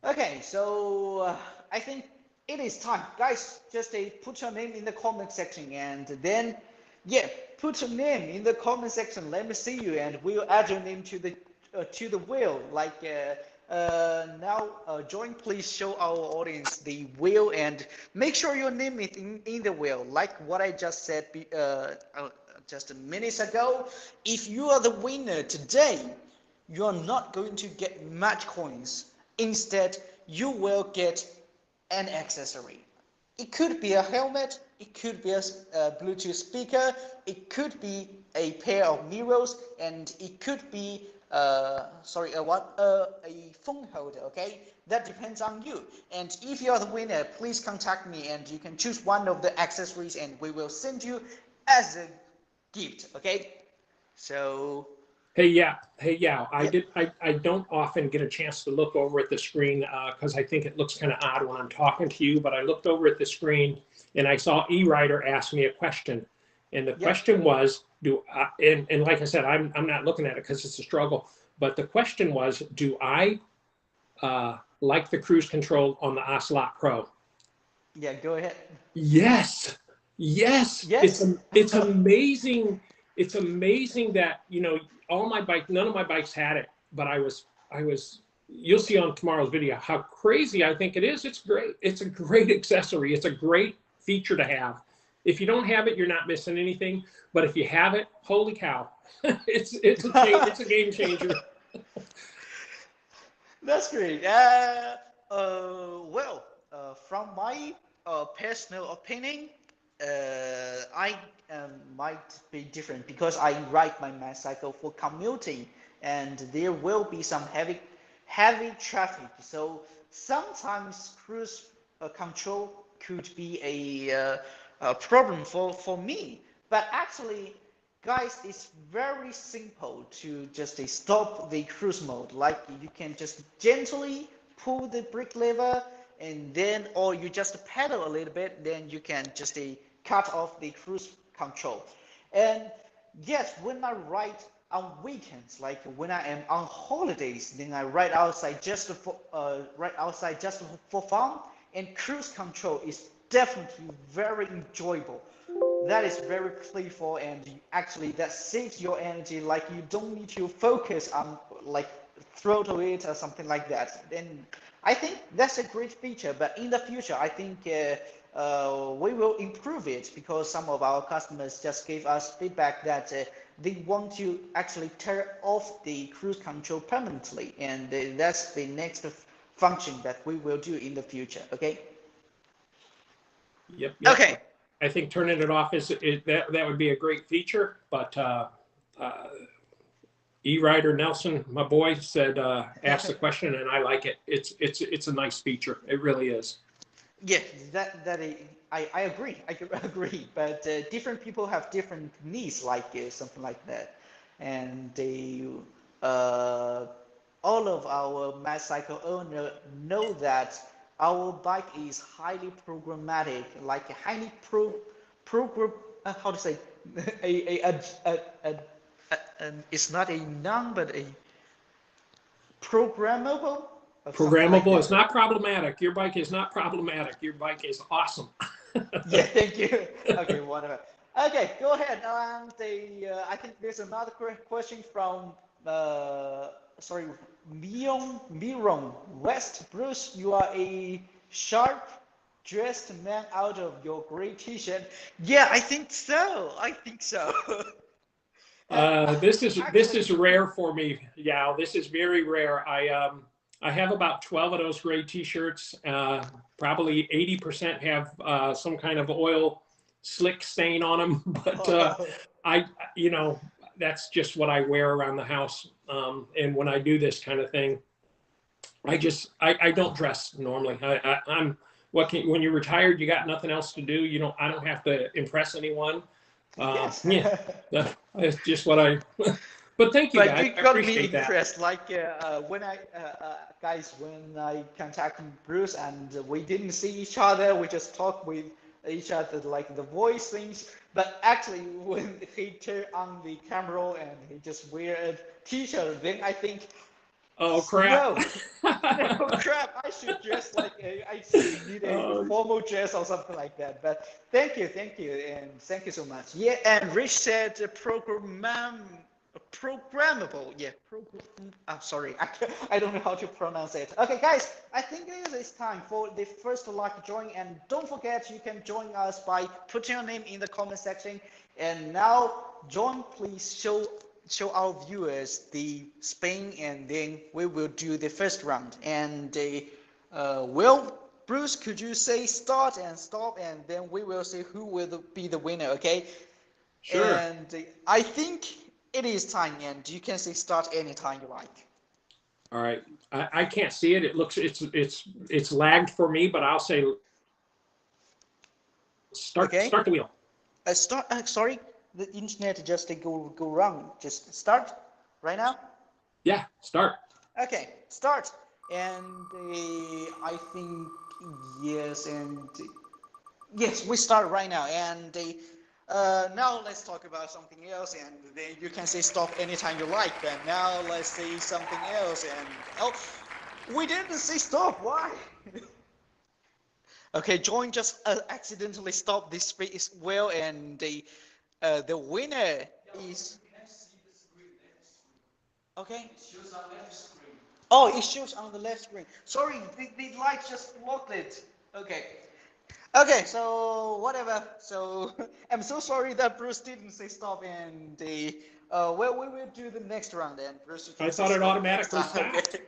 Okay. So I think it is time, guys. Just put your name in the comment section, and then yeah, put your name in the comment section. Let me see you, and we'll add your name to the wheel. Like now, Join. Please show our audience the wheel and make sure your name is in the wheel. Like what I just said just a minute ago. If you are the winner today, you are not going to get match coins. Instead, you will get an accessory. It could be a helmet, it could be a Bluetooth speaker, it could be a pair of mirrors, and it could be a phone holder. Okay, that depends on you. And if you are the winner, please contact me, and you can choose one of the accessories, and we will send you as a gift. Okay, so Hey, yeah. yeah. I don't often get a chance to look over at the screen because I think it looks kind of odd when I'm talking to you. But I looked over at the screen and I saw E-Rider ask me a question, and the Yeah. question was, and like I said, I'm not looking at it because it's a struggle. But the question was, do I like the cruise control on the Ocelot Pro? Yeah, go ahead. Yes, yes. Yes. It's amazing. It's amazing that, you know, none of my bikes had it, but I was you'll see on tomorrow's video how crazy I think it is. It's great. It's a great accessory. It's a great feature to have. If you don't have it, you're not missing anything. But if you have it, holy cow, it's a game changer. That's great. Well, from my personal opinion, I might be different because I ride my Magicycle for commuting, and there will be some heavy traffic. So sometimes cruise control could be a problem for me. But actually, guys, it's very simple to just stop the cruise mode. Like you can just gently pull the brake lever, and then, or you just pedal a little bit, then you can just cut off the cruise control. And yes, when I ride on weekends, like when I am on holidays, then I ride outside just for fun. And cruise control is definitely very enjoyable. That is very playful, and actually that saves your energy. Like you don't need to focus on like throttle it or something like that. Then I think that's a great feature. But in the future, I think we will improve it because some of our customers just gave us feedback that they want to actually turn off the cruise control permanently, and that's the next function that we will do in the future. Okay. Yep. Okay. I think turning it off that would be a great feature, but E-Rider Nelson, my boy, said ask the question, and I like it. It's a nice feature. It really is. Yeah, I agree. I agree. But different people have different needs, like something like that, and all of our Magicycle owner know that our bike is highly programmatic, like a highly program. How to say? It's not a noun, but a programmable. Or something like Programmable. that. It's not problematic. Your bike is not problematic. Your bike is awesome. Yeah, thank you. Okay, whatever. Okay, go ahead. I think there's another question from sorry, Miron West. Bruce, you are a sharp dressed man out of your gray t-shirt. Yeah, I think so. I think so. This Actually, is rare for me. Yeah, this is very rare. I have about 12 of those gray t-shirts. Probably 80% have some kind of oil slick stain on them, but you know, that's just what I wear around the house. And when I do this kind of thing, I don't dress normally. I'm when you're retired, you got nothing else to do. I don't have to impress anyone. yes. Yeah, that's just what I. But thank you, But guys. you I got me appreciate that. impressed. Like when I contacted Bruce and we didn't see each other, we just talked with each other like the voice things. But actually, when he turned on the camera and he just wear a t-shirt, then I think, Oh crap! no crap, I should dress like I should need a Oh, formal dress or something like that. But thank you, and thank you so much. Yeah, and Rich said programmable. Yeah, I'm sorry, I don't know how to pronounce it. Okay, guys, I think it's time for the first lucky drawing, and don't forget you can join us by putting your name in the comment section. And now, John, please show our viewers the spin, and then we will do the first round. And well, Bruce, could you say start and stop, and then we will see who will be the winner, okay? sure. And I think it is time, and you can say start anytime you like. All right. I can't see it. It looks it's lagged for me, but I'll say start Okay? the wheel. Start. Sorry, the internet just go wrong. Just start right now. Yeah, start. Okay, start. And I think yes, and yes, we start right now. And now let's talk about something else, and then you can say stop anytime you like. And now let's say something else. And oh, we didn't say stop. Why? Okay, John just accidentally stopped this space well, and the winner is okay. Oh, it shows on the left screen. Sorry, the light just blocked it. Okay. Okay, so whatever. So I'm so sorry that Bruce didn't say stop and the well we will do the next round then. Bruce, you can I say thought it stop next automatically time. stopped. Okay.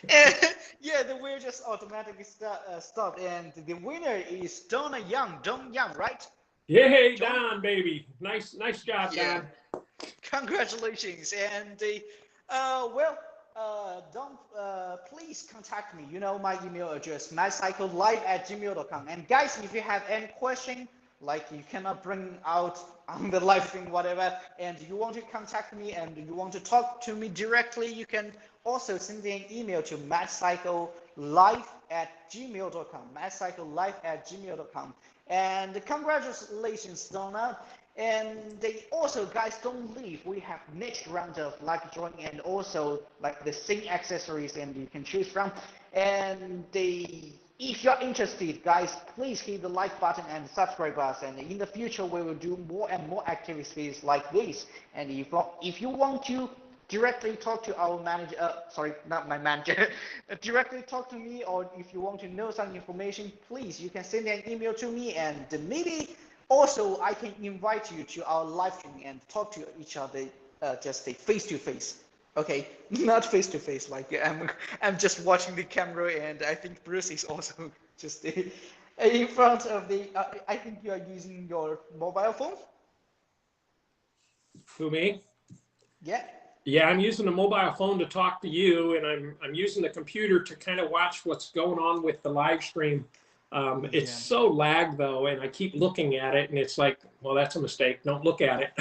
And, yeah, the wheel just automatically stopped and the winner is Donna Young. Donna Young, right? Yay, John? Don, baby. Nice job, Yeah. Don. Congratulations. And well, don't please contact me. You know my email address, magicyclelive@gmail.com. And guys, if you have any question, like you cannot bring out on the live stream, whatever, and you want to contact me and you want to talk to me directly, you can also send an email to magicyclelive@gmail.com. Magicyclelive@gmail.com. And congratulations, Donna. And they also, guys, don't leave. We have next round of lucky drawing and also like the same accessories and you can choose from. And if you're interested, guys, please hit the like button and subscribe us. And in the future, we will do more and more activities like this. And if you want to directly talk to our manager, sorry, not my manager, directly talk to me, or if you want to know some information, please, you can send an email to me and maybe also I can invite you to our live stream and talk to each other just face to face. Okay, not face to face, like I'm just watching the camera and I think Bruce is also just in front of the, I think you are using your mobile phone? Who, me? Yeah. Yeah, I'm using the mobile phone to talk to you, and I'm using the computer to kind of watch what's going on with the live stream. It's Yeah. so lagged though, and I keep looking at it, and it's like, well, that's a mistake. Don't look at it.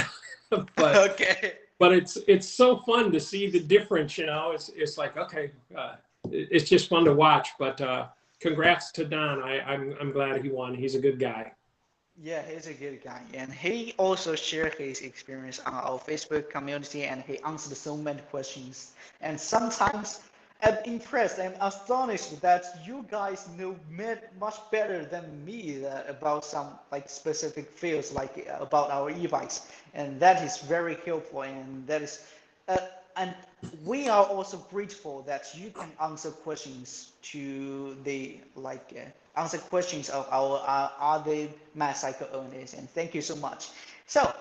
but Okay. but it's so fun to see the difference. You know, it's like okay, it's just fun to watch. But congrats to Don. I'm glad he won. He's a good guy. Yeah, he's a good guy, and he also shared his experience on our Facebook community, and he answered so many questions. And sometimes I'm impressed, I'm astonished that you guys know much better than me about some like specific fields, like about our e-bikes, and that is very helpful, and that is, uh, and we are also grateful that you can answer questions to the like. Answer questions of our other Magicycle owners, and thank you so much. So,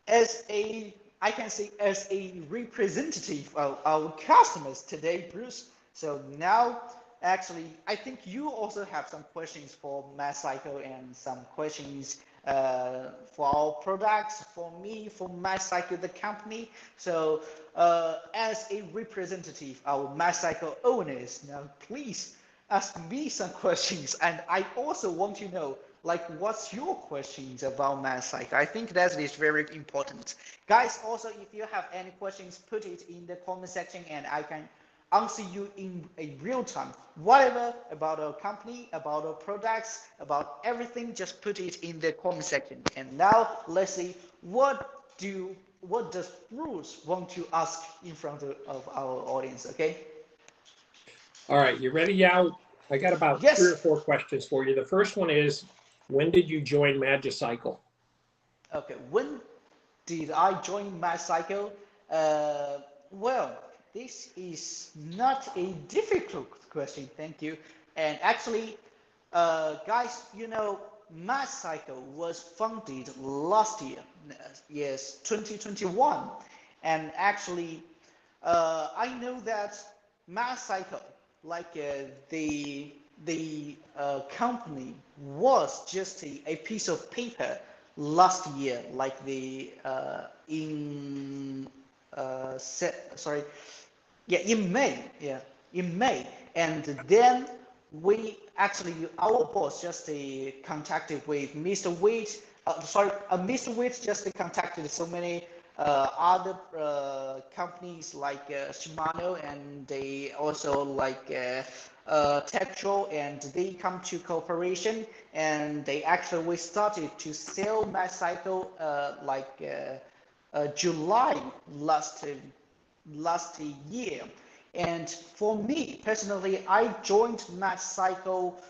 I can say as a representative of our customers today, Bruce. So now, actually, I think you also have some questions for Magicycle and some questions for our products, for me, for Magicycle, the company. So, as a representative of Magicycle owners, now please ask me some questions, and I also want to know like what's your questions about Magicycle. I think that is very important, guys. Also, if you have any questions, put it in the comment section and I can answer you in a real time. Whatever about our company, about our products, about everything, just put it in the comment section. And now let's see what does Bruce want to ask in front of our audience. Okay. All right, you ready, Yao? I got about 3 or Yes. 4 questions for you. The first one is, when did you join Magicycle? Okay. When did I join Magicycle? Well, this is not a difficult question. Thank you. And actually, guys, you know, Magicycle was founded last year, yes, 2021. And actually, I know that Magicycle, like the company, was just a piece of paper last year, like the in sorry, yeah, in May, yeah, in May, and then we actually our boss just contacted with Mr. Wade. Mr. Wade just contacted so many other companies like Shimano, and they also like Tektro, and they come to cooperation, and they actually started to sell Magicycle July last year. And for me personally, I joined Magicycle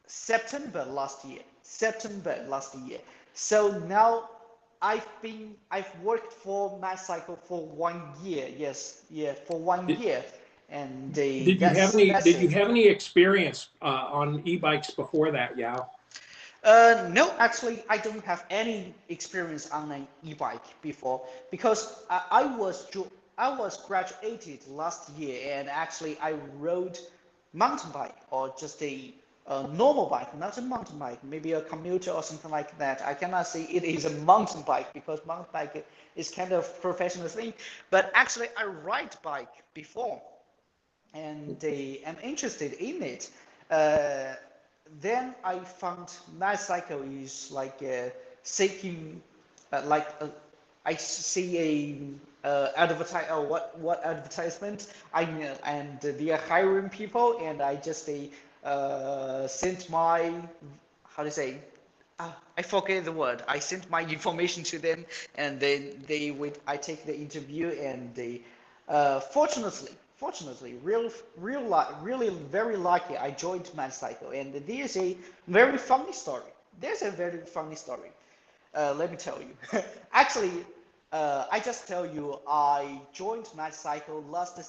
September last year. So now I've worked for Magicycle for 1 year. Yes, yeah, for 1 year, and Did you have any that's it. experience on e-bikes before that, Yao? No, actually, I don't have any experience on an e-bike before because I was graduated last year, and actually I rode mountain bike or just a normal bike, not a mountain bike, maybe a commuter or something like that. I cannot say it is a mountain bike because mountain bike is kind of professional thing, but actually I ride bike before, and am interested in it. Uh, then I found Magicycle is like seeking, like I see advertise what advertisement I know, and they are hiring people, and I just sent my, how to say, I forget the word. I sent my information to them, and then they would. I take the interview, and they, fortunately, really very lucky. I joined Magicycle, and there's a very funny story. There's a very funny story. Let me tell you. Actually, I just tell you, I joined Magicycle last year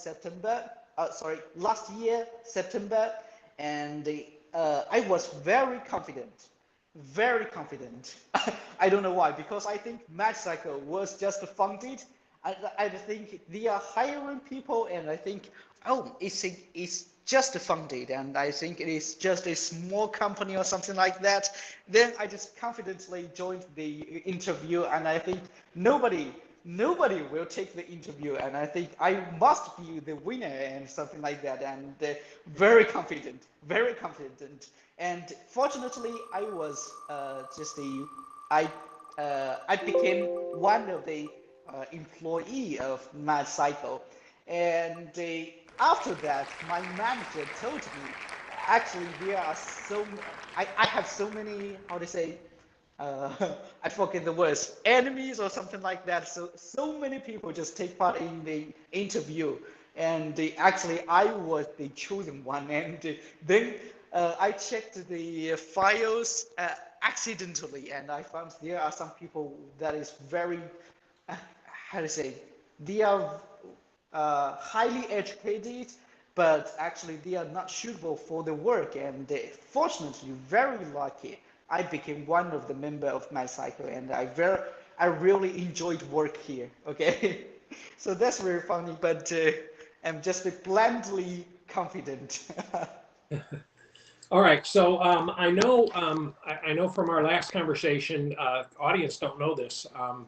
September, and I was very confident. I don't know why, because I think Magicycle was just funded. I think they are hiring people, and I think, oh, it's just funded, and I think it is just a small company or something like that. Then I just confidently joined the interview, and I think nobody will take the interview, and I think I must be the winner and something like that, and very confident, and fortunately I was just a I I became one of the employee of Magicycle, and after that my manager told me, actually there are I have so many, how to say, uh, I forget the words, enemies or something like that. So many people just take part in the interview, and actually I was the chosen one. And then I checked the files accidentally, and I found there are some people that is very, uh, how to say, they are highly educated, but actually they are not suitable for the work. And fortunately, very lucky, I became one of the member of Magicycle, and I really enjoyed work here. Okay, so that's very funny, but I'm just blindly confident. All right, so I know from our last conversation, audience don't know this,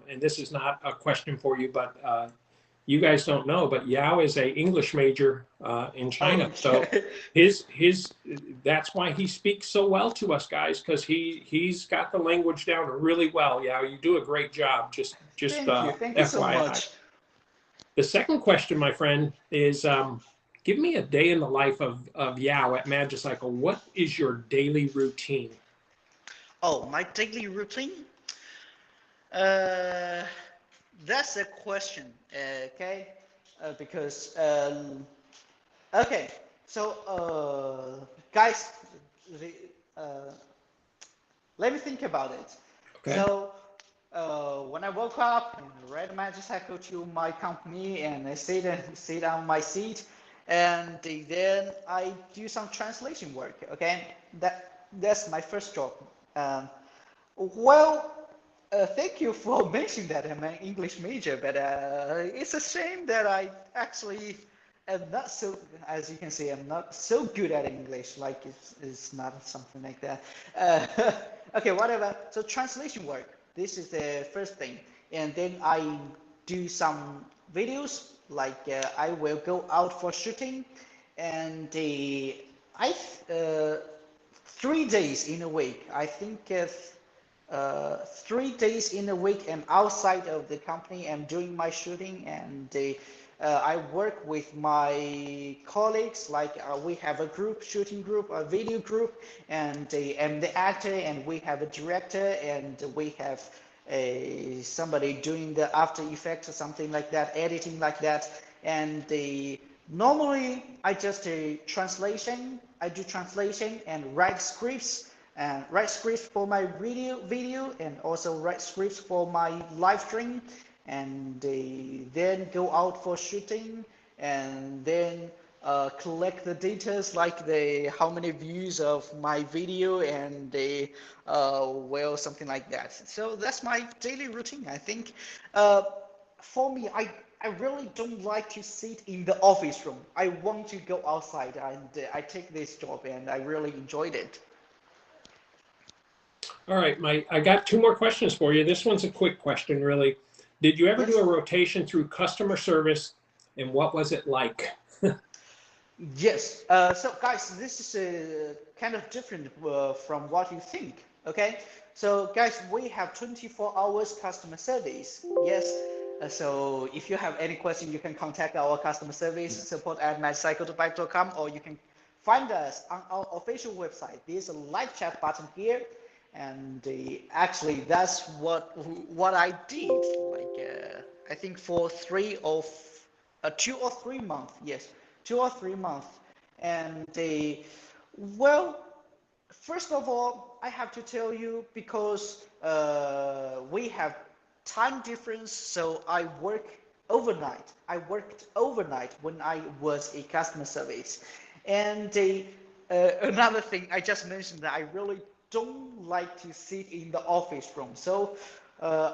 and this is not a question for you, but you guys don't know, but Yao is a English major in China. So Okay. his that's why he speaks so well to us guys, because he's got the language down really well. Yao, you do a great job. Just Thank you so FYI. much. The second question, my friend, is give me a day in the life of Yao at Magicycle. What is your daily routine? Oh, my daily routine? Uh, that's a question, okay? Because okay, so guys, the, uh, let me think about it. Okay. So when I woke up and ride my motorcycle to my company, and I sit on my seat, and then I do some translation work. Okay, that's my first job. Um, well, thank you for mentioning that I'm an English major, but it's a shame that I actually am not so, as you can see, I'm not so good at English, like it's not something like that. Okay, whatever. So translation work, this is the first thing. And then I do some videos, like I will go out for shooting, and I, 3 days in a week, I think 3 days in a week I'm outside of the company. I'm doing my shooting, and I work with my colleagues. Like we have a group, shooting group, a video group, and I'm the actor, and we have a director, and we have somebody doing the After Effects or something like that, editing like that. And normally I just translation. I do translation and write scripts and write scripts for my video, and also write scripts for my live stream, and then go out for shooting, and then collect the details like the how many views of my video and the well, something like that. So that's my daily routine. I think for me, I really don't like to sit in the office room. I want to go outside, and I take this job and I really enjoyed it. All right, I got two more questions for you. This one's a quick question, really. Did you ever Yes. do a rotation through customer service, and what was it like? Yes. So guys, this is kind of different from what you think. Okay. So guys, we have 24 hours customer service. Yes. So if you have any question, you can contact our customer service support at magicycle.bike.com, or you can find us on our official website. There's a live chat button here, and actually that's what I did. Like I think for 2 or 3 months. Yes, 2 or 3 months. And well, first of all, I have to tell you, because we have time difference, so I worked overnight when I was a customer service. And another thing I just mentioned, that I really don't like to sit in the office room. So uh,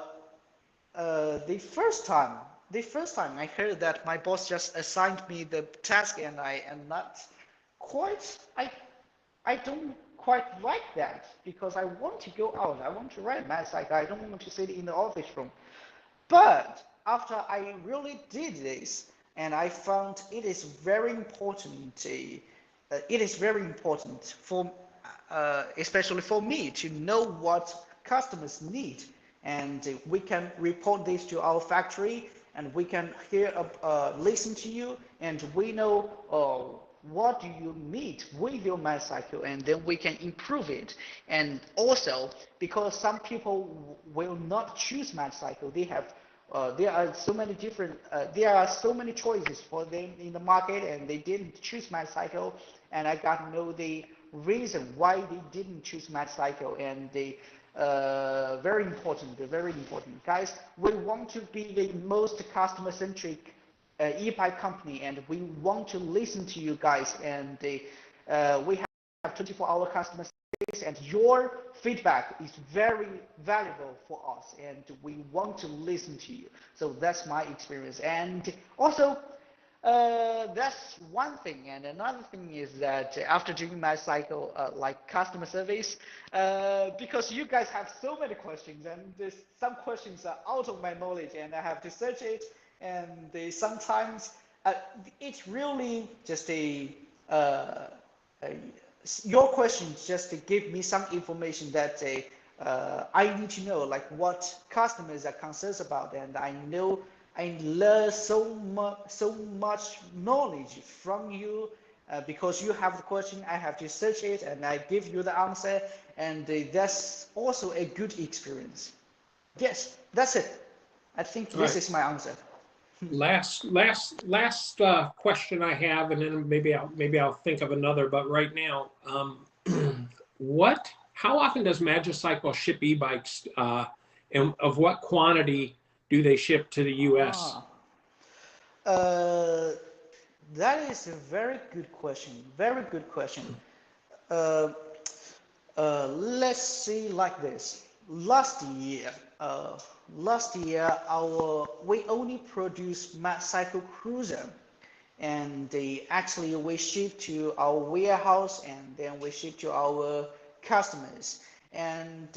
the first time I heard that my boss just assigned me the task, and I am not quite, I don't quite like that, because I want to go out, I want to ride my cycle, I don't want to sit in the office room. But after I really did this, and I found it is very important for especially for me, to know what customers need, and we can report this to our factory, and we can listen to you, and we know what do you need with your Magicycle, and then we can improve it. And also, because some people will not choose Magicycle, there are so many choices for them in the market, and they didn't choose Magicycle, and I got to know the reason why they didn't choose Magicycle. And they very important, guys. We want to be the most customer centric e-bike company, and we want to listen to you guys. And we have 24-hour customer service, and your feedback is very valuable for us, and we want to listen to you. So that's my experience. And also, that's one thing. And another thing is that after doing my cycle, like customer service, because you guys have so many questions, and some questions are out of my knowledge, and I have to search it, and sometimes it's really just a your questions just to give me some information that I need to know, like what customers are concerned about, and I learn so much knowledge from you, because you have the question, I have to search it, and I give you the answer, and that's also a good experience. Yes, that's it. I think All this right. is my answer. Last question I have, and then maybe I'll think of another. But right now, how often does Magicycle ship e-bikes, and of what quantity do they ship to the U.S.? Uh, that is a very good question. Very good question. Uh, let's see like this. Uh, last year, we only produced Magicycle Cruiser, and actually we ship to our warehouse, and then we ship to our customers. And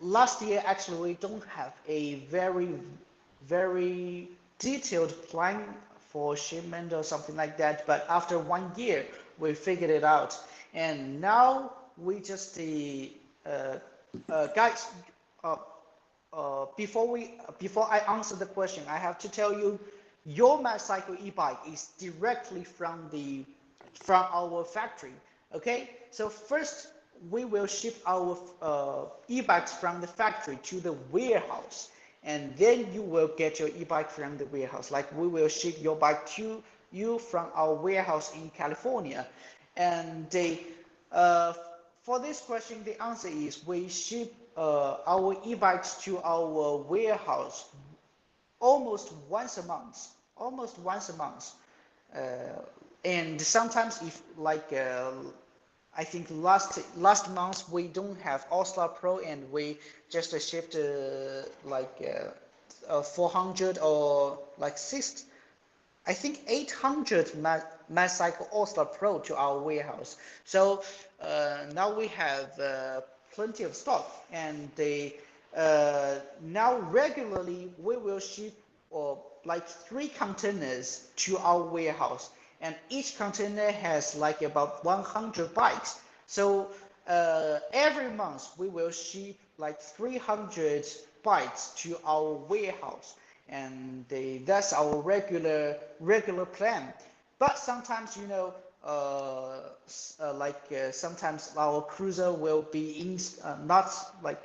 last year, actually, we don't have a very detailed plan for shipment or something like that. But after 1 year, we figured it out, and now we just guys. Uh, before I answer the question, I have to tell you, your Magicycle e-bike is directly from our factory. Okay, so first we will ship our e-bikes from the factory to the warehouse, and then you will get your e-bike from the warehouse. Like, we will ship your bike to you from our warehouse in California, and for this question, the answer is we ship our e-bikes to our warehouse almost once a month. Almost once a month. And sometimes if like I think last month we don't have Oslo Pro and we just shipped like 400 or like I think 800 Magicycle Oslo Pro to our warehouse. So now we have plenty of stock, and now regularly we will ship like 3 containers to our warehouse, and each container has like about 100 bikes. So every month we will ship like 300 bikes to our warehouse, and that's our regular plan. But sometimes, you know, sometimes our cruiser will be in not like,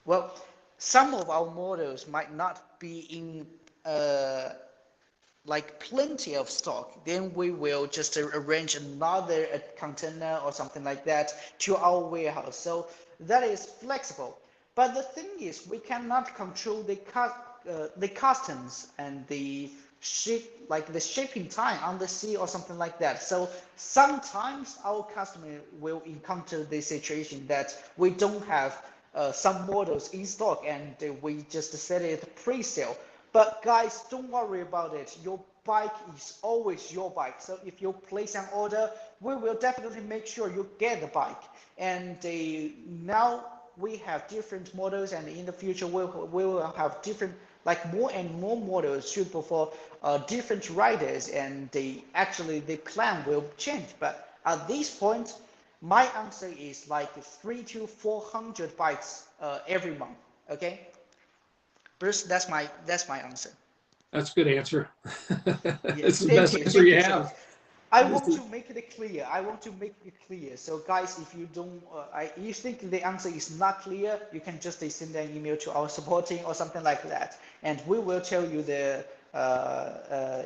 well, some of our models might not be in like plenty of stock. Then we will just arrange another container or something like that to our warehouse. So that is flexible. But the thing is, we cannot control the customs and the shipping time on the sea or something like that. So sometimes our customer will encounter the situation that we don't have some models in stock, and we just set it pre-sale. But guys, don't worry about it. Your bike is always your bike. So if you place an order, we will definitely make sure you get the bike. And now we have different models, and in the future we will have different, like more and more models suitable for different riders, and the plan will change. But at this point, my answer is like 300 to 400 bikes every month. Okay, Bruce, that's my answer. That's a good answer. Yes, It's the best answer thank you you so much. have. I want to make it clear. I want to make it clear. So guys, if you don't, you think the answer is not clear, you can just send an email to our supporting or something like that, and we will tell you the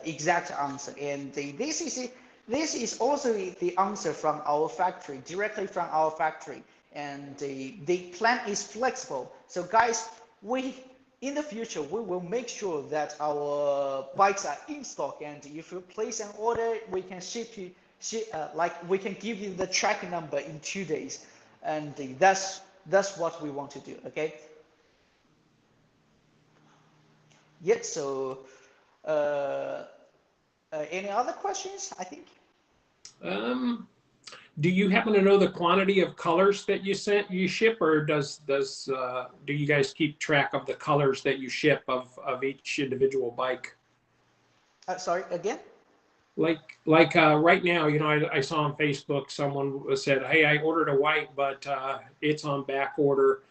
exact answer. And this is also the answer from our factory, directly from our factory. And the plan is flexible. So guys, in the future, we will make sure that our bikes are in stock, and if you place an order, we can we can give you the tracking number in 2 days, and that's what we want to do. Okay. Yep. So, uh, any other questions? I think. Um, do you happen to know the quantity of colors that you ship, or do you guys keep track of the colors that you ship of each individual bike? Sorry, again? Like right now, you know, I saw on Facebook someone said, "Hey, I ordered a white, but it's on back order."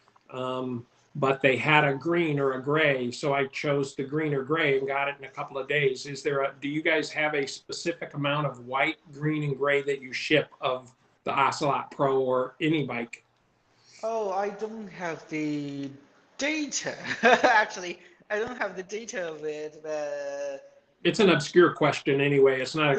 But they had a green or a gray, so I chose the green or gray and got it in a couple of days. Do you guys have a specific amount of white, green, and gray that you ship of the Ocelot Pro or any bike? Oh, I don't have the data. Actually, I don't have the data of it, but It's an obscure question anyway. yeah.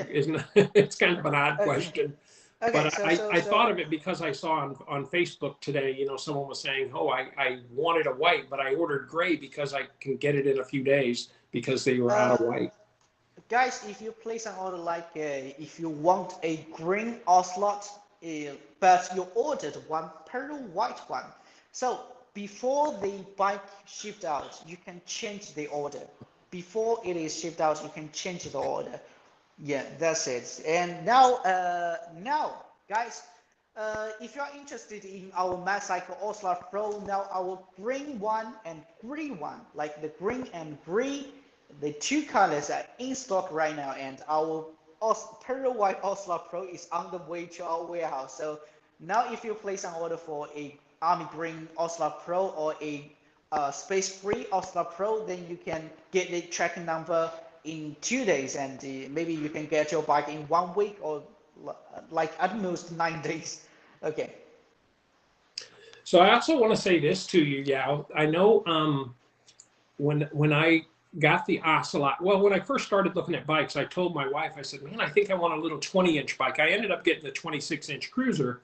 It's kind of an odd Okay. question. Okay. But I thought of it because I saw on Facebook today, you know, someone was saying, "Oh, I wanted a white, but I ordered gray because I can get it in a few days because they were out uh, of white." guys, if you place an order like if you want a green ocelot, but you ordered one pearl white one, so before the bike shipped out, you can change the order. Before it is shipped out, you can change the order. Yeah, that's it. And now, guys, if you are interested in our Magicycle Oslar Pro, now our green one and green one, like the green and green, the 2 colors are in stock right now, and our Pearl White Oslar Pro is on the way to our warehouse. So now, if you place an order for a Army Green Oslar Pro or a Space Free Oslar Pro, then you can get the tracking number in 2 days, and maybe you can get your bike in 1 week or like at most 9 days. Okay. So I also want to say this to you, Yao. I know when I got the Ocelot, well, when I first started looking at bikes, I told my wife, I said, "Man, I think I want a little 20-inch bike." I ended up getting the 26-inch cruiser,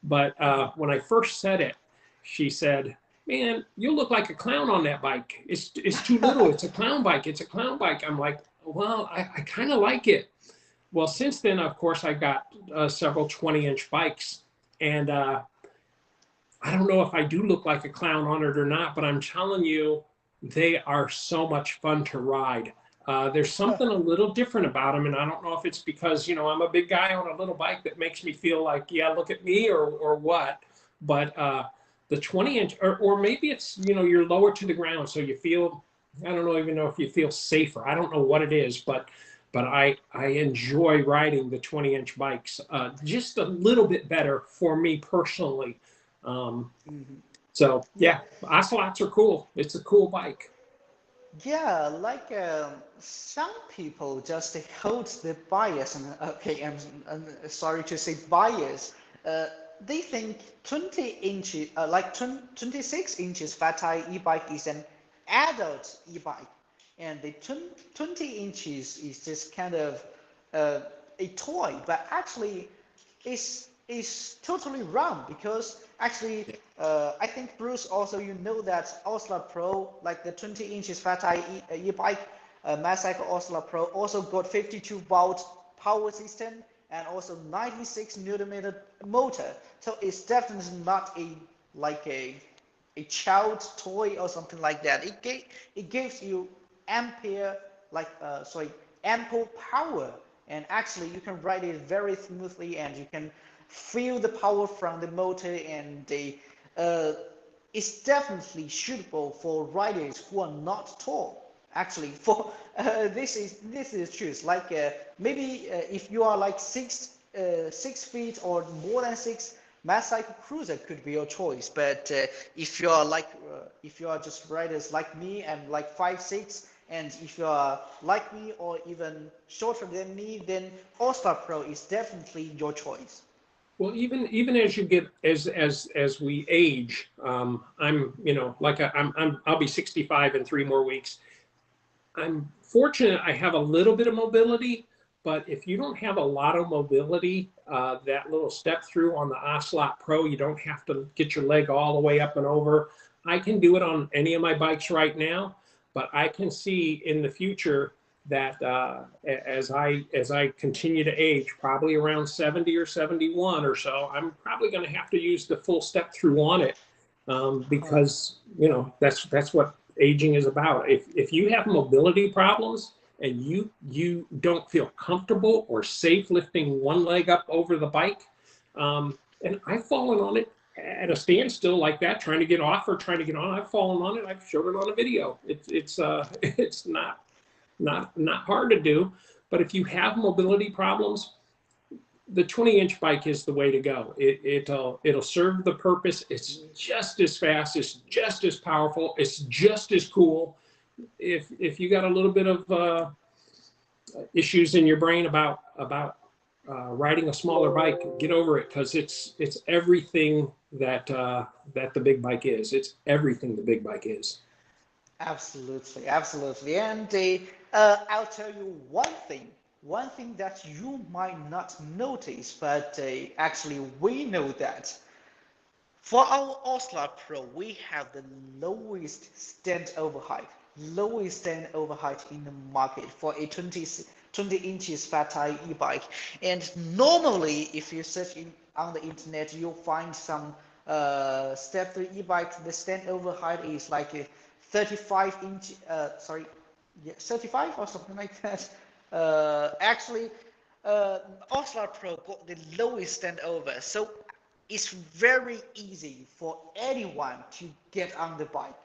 But when I first said it, she said, "Man, you look like a clown on that bike. It's too little. It's a clown bike. It's a clown bike." I'm like, "Well, I kind of like it." Well, since then, of course, I got several 20-inch bikes, and I don't know if I do look like a clown on it or not, but I'm telling you, they are so much fun to ride. There's something a little different about them, and I don't know if it's because, I'm a big guy on a little bike that makes me feel like, yeah, look at me, or what. But the 20-inch, or maybe it's, you're lower to the ground, so you feel, I don't know, even know if you feel safer. I don't know what it is, but I enjoy riding the 20-inch bikes just a little bit better for me personally. So yeah, Ocelots are cool. It's a cool bike. Yeah, like some people just hold the bias, and okay, I'm sorry to say bias. Uh, they think 20 inches, like 26 inches fat tire e-bike is an adult e-bike, and the 20 inches is just kind of uh, a toy, but actually is totally wrong because actually I think Bruce also you know that Osla Pro like the 20 inches fat tire e-bike Magicycle Osla Pro also got 52-volt power system and also 96 newton meter motor, so it's definitely not a like a child toy or something like that. It gives you ampere like sorry ample power, and actually you can ride it very smoothly and you can feel the power from the motor, and it's definitely suitable for riders who are not tall. Actually, for this is true. Like maybe if you are like 6 feet or more than 6, Magicycle Cruiser could be your choice. But if you are like if you are just riders like me and like 5'6", and if you are like me or even shorter than me, then All-Star Pro is definitely your choice. Well, even as you get as we age, I'm like I'll be 65 in 3 more weeks. I'm fortunate I have a little bit of mobility, but if you don't have a lot of mobility, that little step through on the Ocelot Pro, you don't have to get your leg all the way up and over. I can do it on any of my bikes right now, but I can see in the future that as I continue to age, probably around 70 or 71 or so, I'm probably going to have to use the full step through on it because that's what aging is about. If you have mobility problems and you don't feel comfortable or safe lifting one leg up over the bike, and I've fallen on it at a standstill like that, trying to get off or trying to get on. I've fallen on it. I've showed it on a video. It's not hard to do, but if you have mobility problems, the 20-inch bike is the way to go. It'll serve the purpose. It's just as fast. It's just as powerful. It's just as cool. If you got a little bit of issues in your brain about riding a smaller bike, get over it, because it's everything that that the big bike is. It's everything the big bike is. Absolutely, absolutely. And I'll tell you one thing that you might not notice, but actually we know that. For our Osla Pro, we have the lowest standover height, in the market for a 20 inches fat tire e-bike. And normally, if you search on the internet, you'll find some step 3 e-bike. The standover height is like a 35 inch, sorry, yeah, 35 or something like that. Actually, Osla Pro got the lowest standover, so it's very easy for anyone to get on the bike.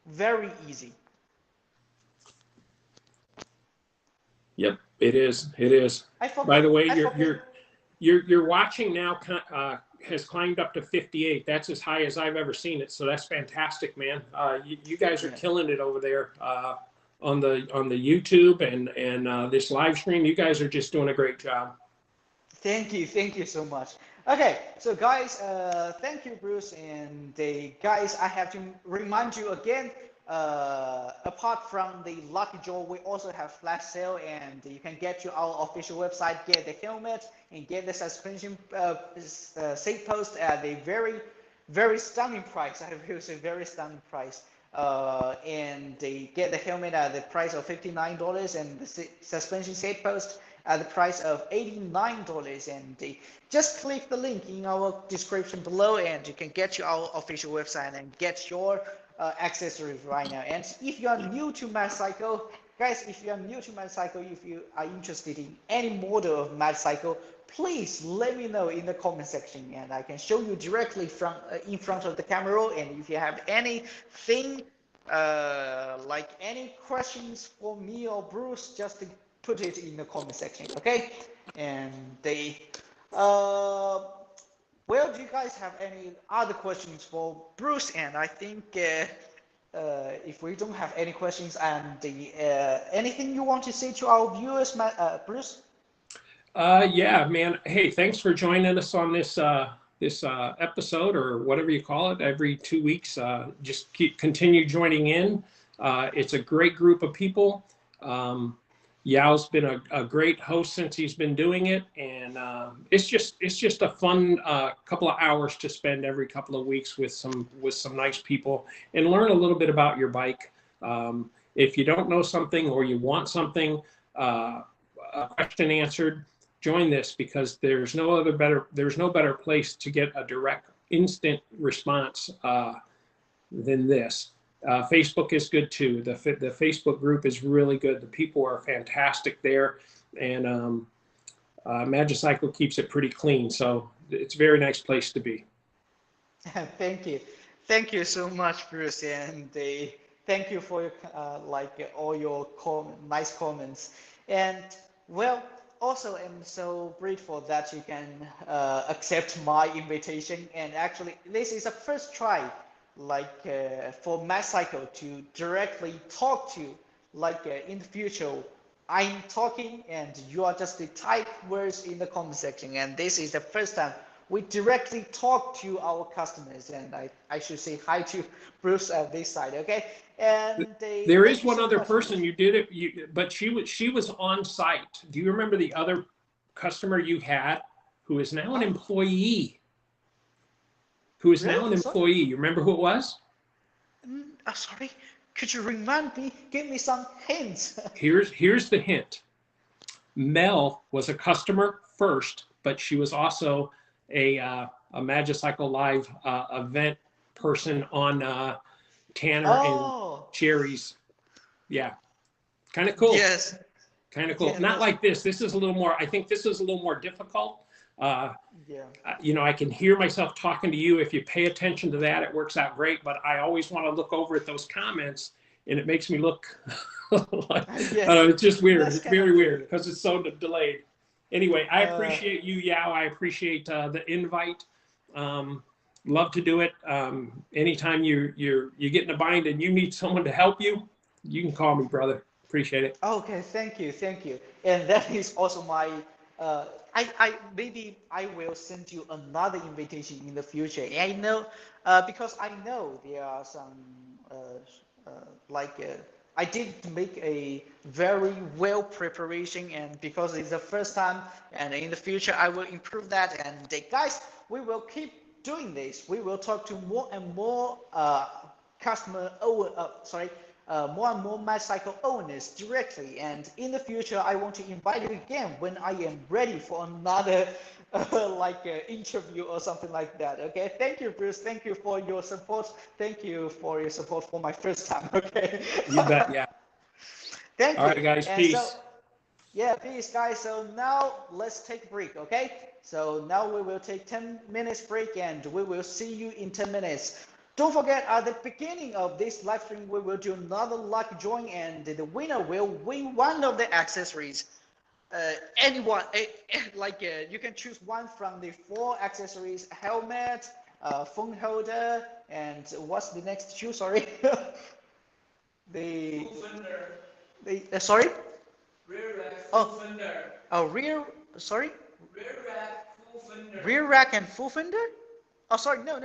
Very easy. Yep, it is. It is. I By forget. the way, I forget. your watching now has climbed up to 58. That's as high as I've ever seen it. So that's fantastic, man. You guys are killing it over there on the YouTube and this live stream. You guys are just doing a great job. Thank you so much. Okay, so guys, thank you, Bruce, and guys, I have to remind you again, apart from the lucky draw, we also have flash sale, and you can get to our official website, get the helmet, and get the suspension seat post at a very stunning price. I will say very stunning price. And they get the helmet at the price of $59, and the suspension seat post at the price of $89. And they just click the link in our description below, and you can get to our official website and get your accessories right now. And if you are new to Magicycle, guys, if you are new to Magicycle, if you are interested in any model of Magicycle, please let me know in the comment section, and I can show you directly from in front of the camera. And if you have anything like any questions for me or Bruce, just put it in the comment section, okay? And well, do you guys have any other questions for Bruce? And I think if we don't have any questions, and anything you want to say to our viewers, Bruce? Yeah, man. Hey, thanks for joining us on this episode, or whatever you call it, every 2 weeks. Just continue joining in. It's a great group of people. Yao's been a great host since he's been doing it, and it's just a fun couple of hours to spend every couple of weeks with some nice people and learn a little bit about your bike. If you don't know something, or you want something, a question answered, join this, because there's no better place to get a direct, instant response than this. Facebook is good too. The Facebook group is really good. The people are fantastic there, and Magicycle keeps it pretty clean, so it's a very nice place to be. Thank you so much, Bruce, and thank you for all your nice comments. And well, also I'm so grateful that you can accept my invitation. And actually, this is a first try for Magicycle to directly talk to, in the future I'm talking and you are just type words in the comment section, and this is the first time we directly talk to our customers. And I should say hi to Bruce at this side, okay? And there is one other person you did it, but she was on site. Do you remember the other customer you had who is now an employee? You remember who it was? Sorry, could you remind me? Give me some hints. Here's the hint. Mel was a customer first, but she was also a Magicycle Live event person on Tanner and Cherries. Yeah, kind of cool. Yes, kind of cool. Not like this. This is a little more. I think this is a little more difficult. You know, I can hear myself talking to you. If you pay attention to that, it works out great. But I always want to look over at those comments, and it makes me look like it's just weird. It's very weird because it's so delayed. Anyway, I appreciate you, Yao. I appreciate the invite. Love to do it. Anytime you get in a bind and you need someone to help you, you can call me, brother. Appreciate it. Okay, thank you. And that is also my. Maybe I will send you another invitation in the future. I know, because I know there are some I did make a very well preparation, and because it's the first time, and in the future I will improve that. And guys, we will keep doing this. We will talk to more and more more and more Magicycle owners directly. And in the future, I want to invite you again when I am ready for another interview or something like that. Okay, thank you, Bruce. Thank you for your support. Thank you for your support for my first time. Okay. You bet. Yeah. Thank you. All right, guys. Peace. Peace, guys. So now let's take a break. Okay. So now we will take 10 minutes break, and we will see you in 10 minutes. Don't forget, at the beginning of this live stream, we will do another lucky drawing, and the winner will win one of the accessories. Anyone, you can choose one from the 4 accessories: helmet, phone holder, and what's the next two? Sorry, the sorry. Rear rack, full fender. Rear. Sorry. Rear rack, full fender. Rear rack and full fender. Oh, sorry, no.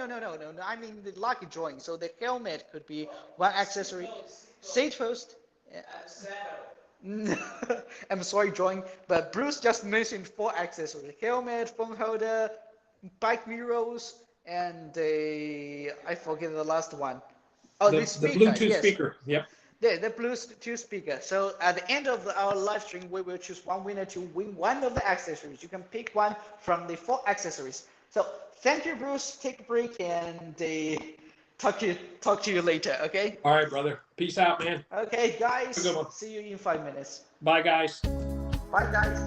I mean the lucky drawing. So the helmet could be one accessory. Seat post. I'm sorry, drawing, but Bruce just mentioned four accessories: helmet, phone holder, bike mirrors, and I forget the last one. Oh, The the the speaker. Bluetooth Yes, speaker. Yep. the Bluetooth speaker. So at the end of our live stream, we will choose one winner to win one of the accessories. You can pick one from the four accessories. So thank you, Bruce. Take a break and talk to you later. Okay. All right, brother. Peace out, man. Okay, Have a guys. good one. See you in 5 minutes. Bye, guys. Bye, guys.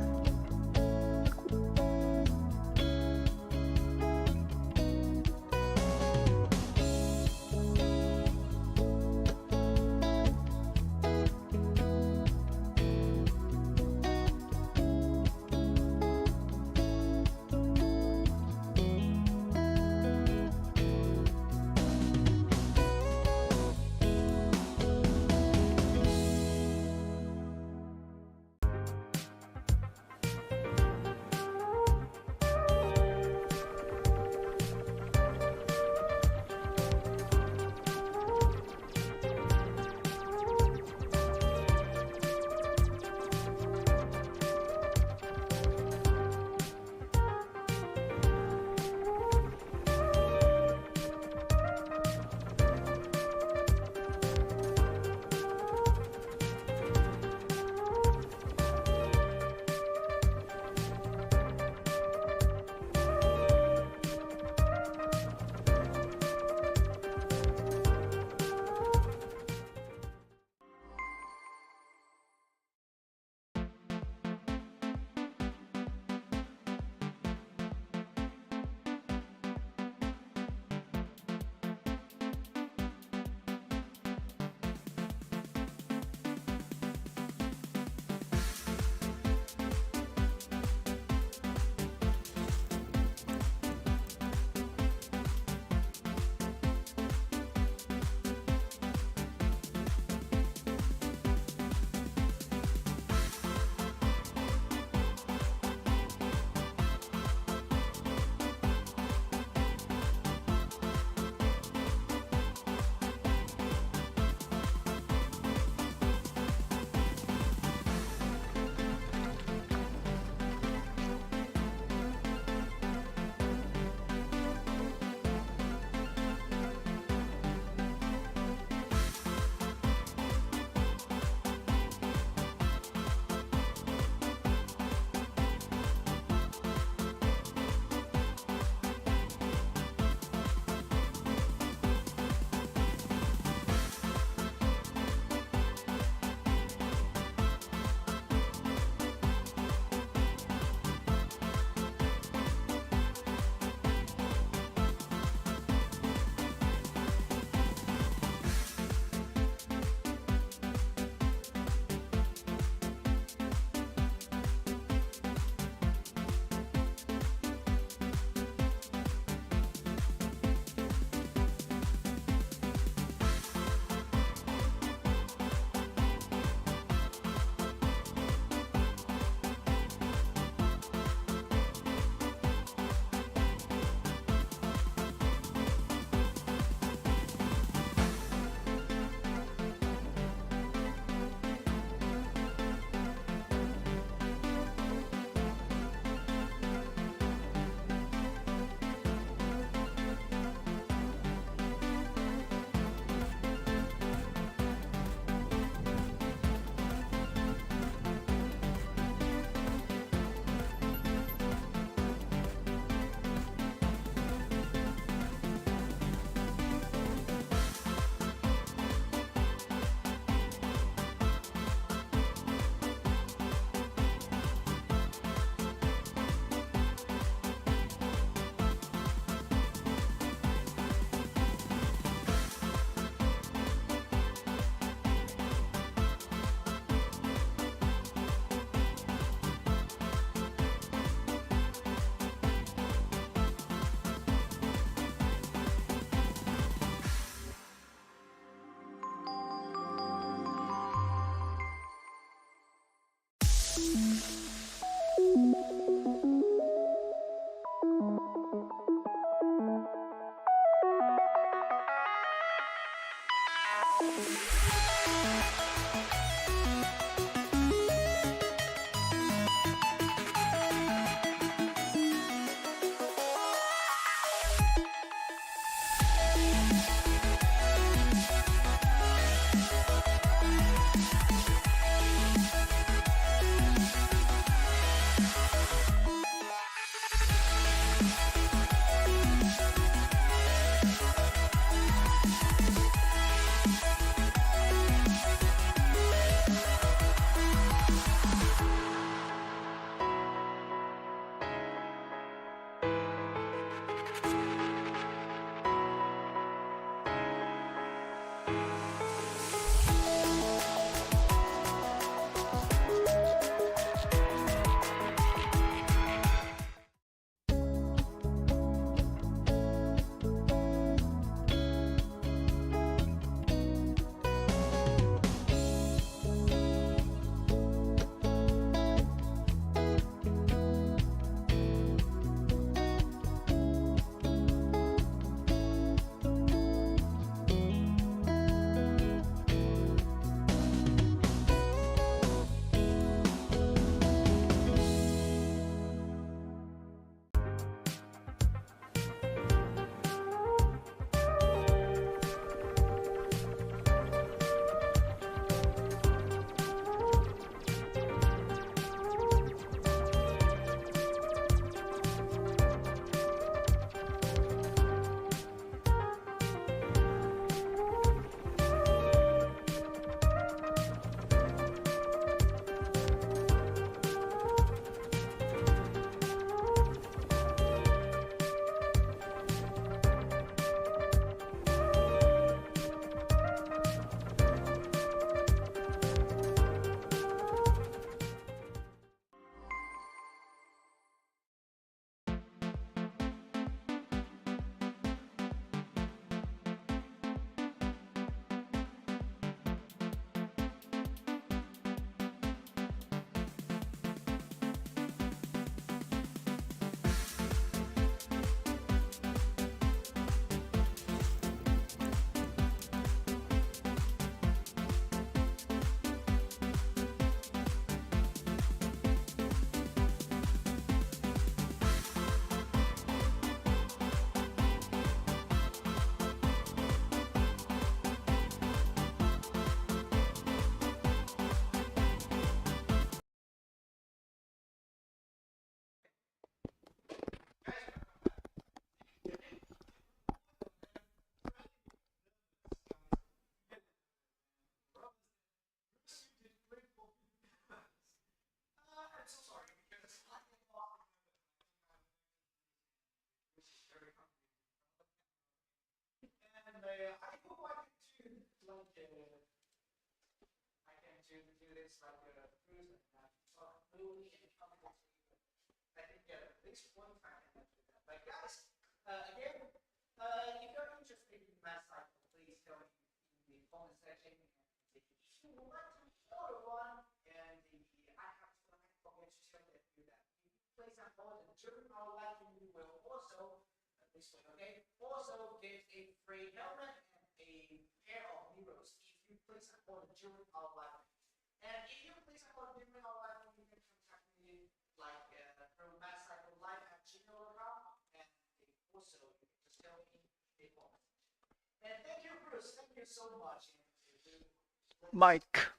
Mike,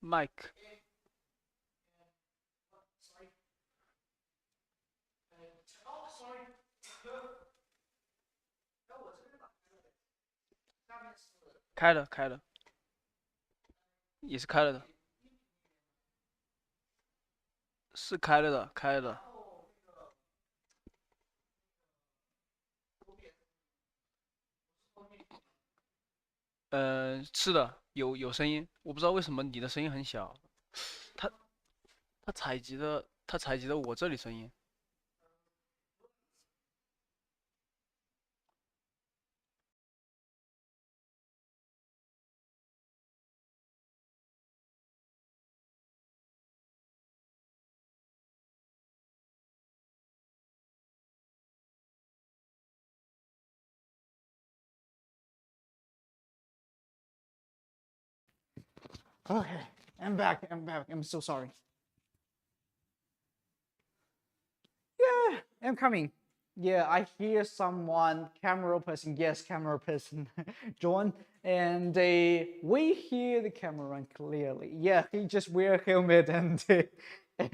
Mike，开了开了，也是开了的，是开了的开了的。是的，有声音，我不知道为什么你的声音很小，它它采集的我这里声音。Okay, I'm back. I'm so sorry. Yeah, I'm coming. Yeah, I hear someone, camera person, yes, camera person, John, and we hear the cameraman clearly. Yeah, he just wear a helmet and I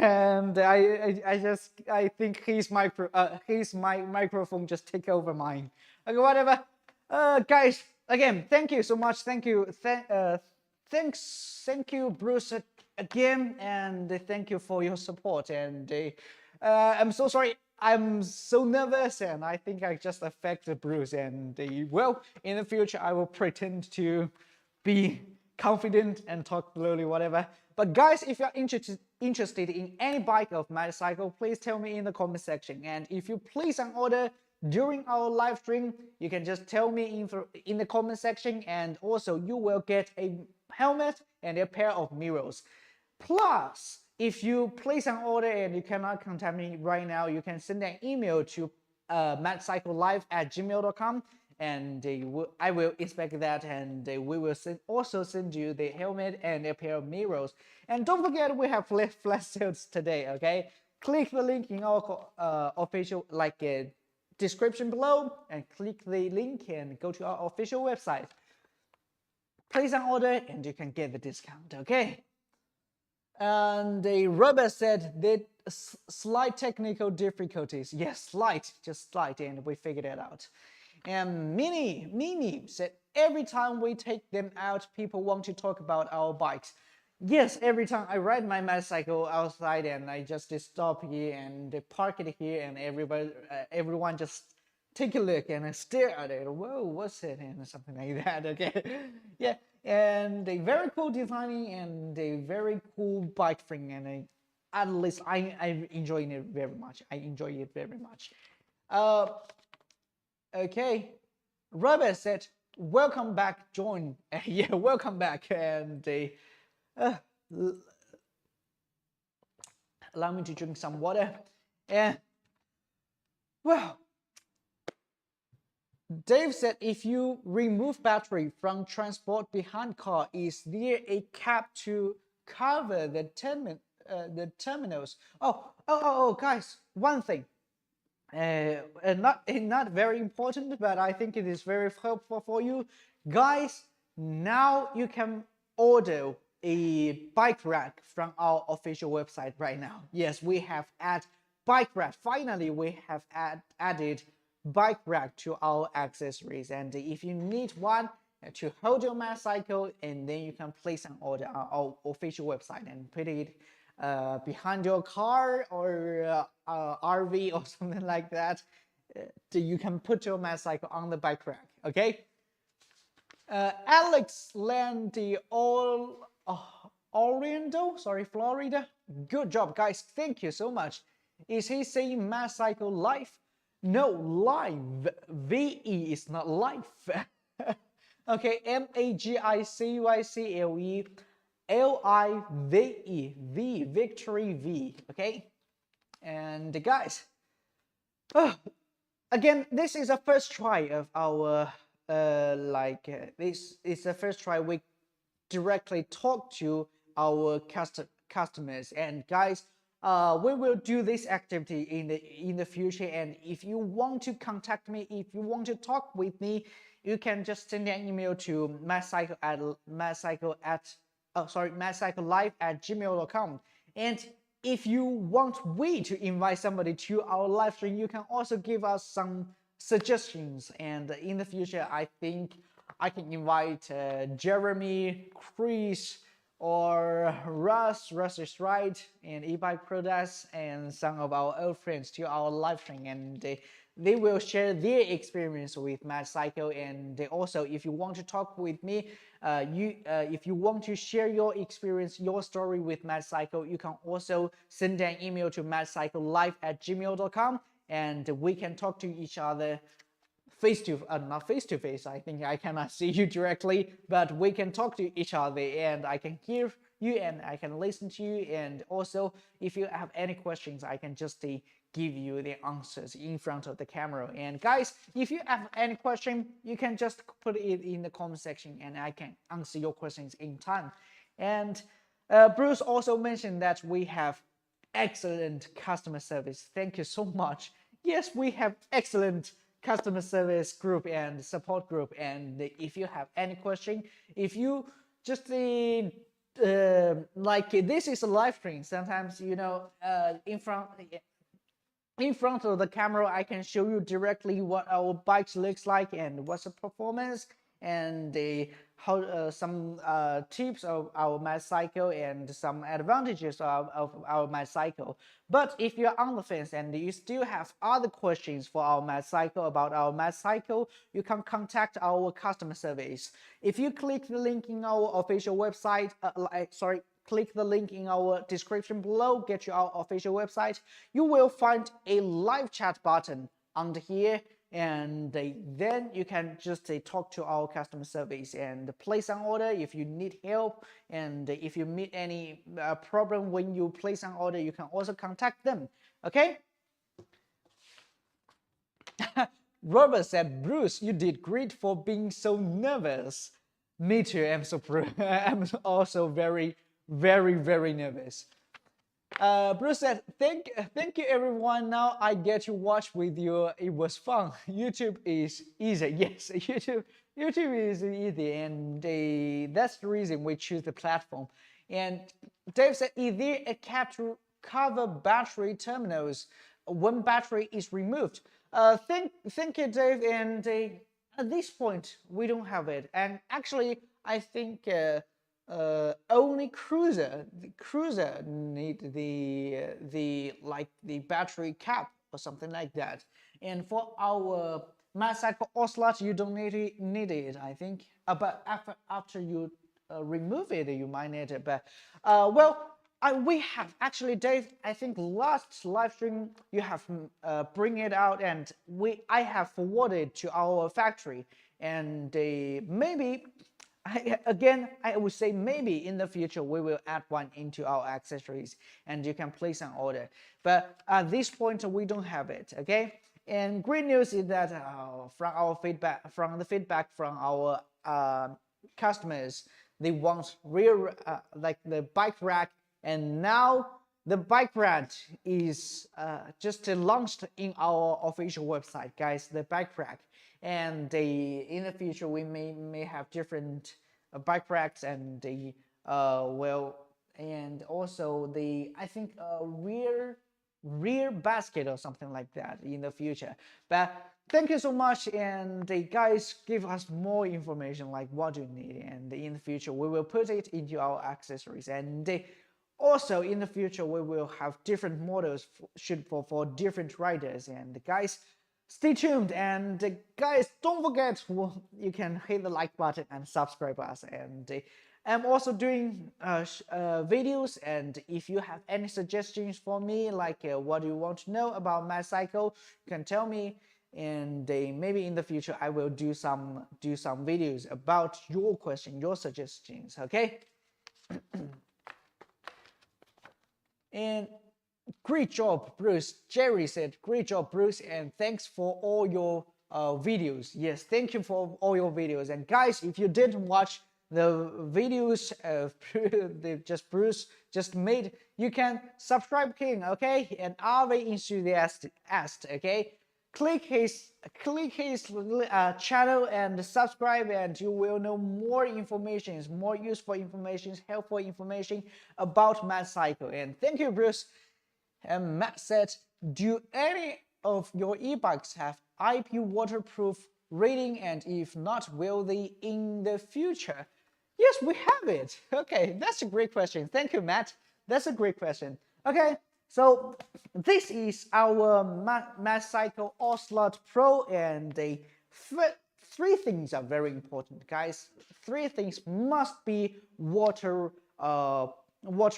think his microphone just take over mine. Okay, whatever. Guys, again, thank you so much. Thank you. Thank you, Bruce, again, and thank you for your support. And I'm so sorry. I'm so nervous, and I think I just affected Bruce. And well, in the future, I will pretend to be confident and talk slowly, whatever. But guys, if you're interested in any bike of Magicycle, please tell me in the comment section. And if you place an order during our live stream, you can just tell me in the comment section, and also you will get a helmet and a pair of mirrors. Plus, if you place an order and you cannot contact me right now, you can send an email to magicyclelive@gmail.com, and I will inspect that, and we will also send you the helmet and a pair of mirrors. And don't forget, we have flash sales today. Okay, click the link in our official description below, and click the link and go to our official website. Place an order and you can get the discount. Okay. And Robert said that slight technical difficulties. Yes, slight, just slight, and we figured it out. And Mini said every time we take them out, people want to talk about our bikes. Yes, every time I ride my Magicycle outside and I just stop here and park it here, and everyone just take a look and stare at it. Whoa, what's it? And something like that. Okay, yeah. And a very cool designing and a very cool bike frame, and at least I'm enjoying it very much. I enjoy it very much. Okay, Robert said, "Welcome back, John." Yeah, welcome back, and allow me to drink some water. And well, Dave said, if you remove battery from transport behind car, is there a cap to cover the terminals? Oh, guys, one thing. Not very important, but I think it is very helpful for you. Guys, now you can order a bike rack from our official website right now. Yes, we have added bike rack. Finally, we have added bike rack to our accessories, and if you need one to hold your Magicycle, and then you can place an order on our official website and put it behind your car or RV or something like that. You can put your Magicycle on the bike rack. Okay. Alex Landy Oriental, sorry, Florida. Good job, guys. Thank you so much. Is he saying Magicycle live? No, live. VE is not live. Okay, Magicycle LIVE, V, victory V. Okay, and guys, again, this is a first try of our this is the first try we directly talk to our customers. And guys, we will do this activity in the future, and if you want to contact me, if you want to talk with me, you can just send an email to magicyclelive@gmail.com. and if you want we to invite somebody to our live stream, you can also give us some suggestions, and in the future I think I can invite Jeremy, Chris, or Russ is right, and ebike products, and some of our old friends to our live stream, and they will share their experience with Magicycle. And also, if you want to talk with me, if you want to share your experience, your story with Magicycle, you can also send an email to magicyclelive@gmail.com, and we can talk to each other not face to face. I think I cannot see you directly, but we can talk to each other, and I can hear you and I can listen to you. And also, if you have any questions, I can just give you the answers in front of the camera. And guys, if you have any question, you can just put it in the comment section, and I can answer your questions in time. And Bruce also mentioned that we have excellent customer service. Thank you so much. Yes, we have excellent customer service group and support group. And if you have any question, if you just like this is a live stream, sometimes in front of the camera, I can show you directly what our bikes looks like and what's the performance and some tips of our Magicycle and some advantages of our Magicycle. But if you're on the fence and you still have other questions for our Magicycle about our Magicycle, you can contact our customer service. If you click the link in our official website, click the link in our description below, get you our official website, you will find a live chat button under here, and then you can just talk to our customer service and place an order if you need help, and if you meet any problem when you place an order, you can also contact them. Okay. Robert said, Bruce, you did great for being so nervous. Me too, I'm also very nervous. Bruce said, thank you everyone. Now I get to watch with you. It was fun. YouTube is easy. Yes, YouTube is easy, and that's the reason we choose the platform. And Dave said, is there a cap to cover battery terminals when battery is removed? Thank you, Dave. And at this point, we don't have it. And actually, I think only cruiser need the battery cap or something like that. And for our Magicycle Ocelot, you don't need it, I think. But after you remove it, you might need it. But we have actually, Dave, I think last live stream you have bring it out, and I have forwarded to our factory, and maybe I would say maybe in the future we will add one into our accessories and you can place an order. But at this point we don't have it. Okay. And great news is that from the feedback from our customers, they want real like the bike rack, and now the bike rack is just launched in our official website, guys. The bike rack. And in the future we may have different bike racks, and and also I think rear basket or something like that in the future. But thank you so much, and guys give us more information like what you need, and in the future we will put it into our accessories. And also in the future we will have different models for different riders. And guys, stay tuned, and guys, don't forget, you can hit the like button and subscribe us. And I'm also doing videos, and if you have any suggestions for me, like what do you want to know about Magicycle, you can tell me, and maybe in the future I will do some videos about your question, your suggestions. Okay. And great job, Bruce. Jerry said, great job, Bruce, and thanks for all your videos. Yes, thank you for all your videos. And guys, if you didn't watch the videos Bruce just made, you can subscribe King, okay? And RV Enthusiast, okay? Click his channel and subscribe, and you will know more information, more useful information, helpful information about Magicycle. And thank you, Bruce. And Matt said, do any of your e-bikes have IP waterproof rating, and if not, will they in the future? Yes, we have it. Okay, that's a great question. Thank you, Matt. That's a great question. Okay, so this is our Magicycle Ocelot Pro, and three things are very important, guys. Three things must be water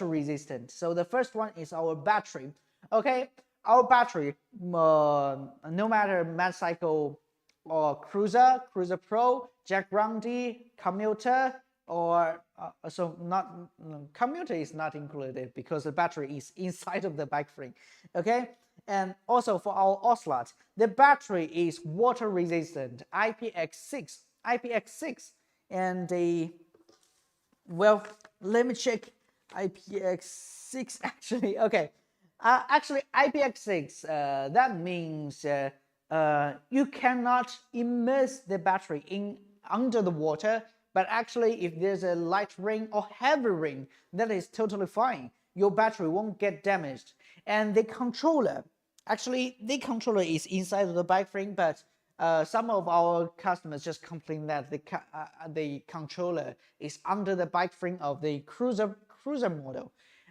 resistant. So the first one is our battery. Okay, our battery, no matter Magicycle or Cruiser Pro, Jack Grundy, Commuter, or Commuter is not included because the battery is inside of the bike frame. Okay, and also for our Ocelot, the battery is water resistant, IPX6, and Well, let me check IPX6 actually. Okay, actually IPX6 that means you cannot immerse the battery in under the water, but actually if there's a light rain or heavy rain, that is totally fine. Your battery won't get damaged. And the controller, actually the controller is inside of the bike frame, but some of our customers just complain that the controller is under the bike frame of the cruiser model,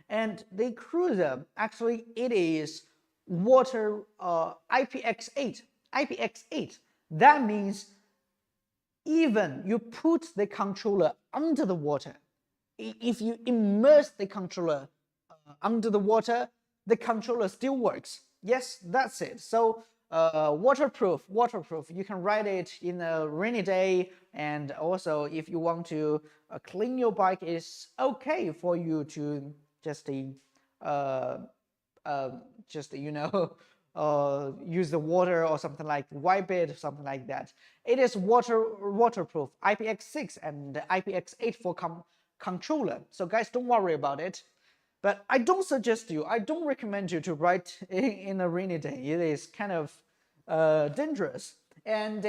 and the cruiser actually it is water IPX8. IPX8. That means even you put the controller under the water, if you immerse the controller under the water, the controller still works. Yes, that's it. So waterproof. You can ride it in a rainy day, and also if you want to clean your bike, it's okay for you to just you know use the water or something like wipe it, something like that. It is waterproof, IPX6 and IPX8 for controller. So guys, don't worry about it. But I don't recommend you to ride in a rainy day. It is kind of dangerous. And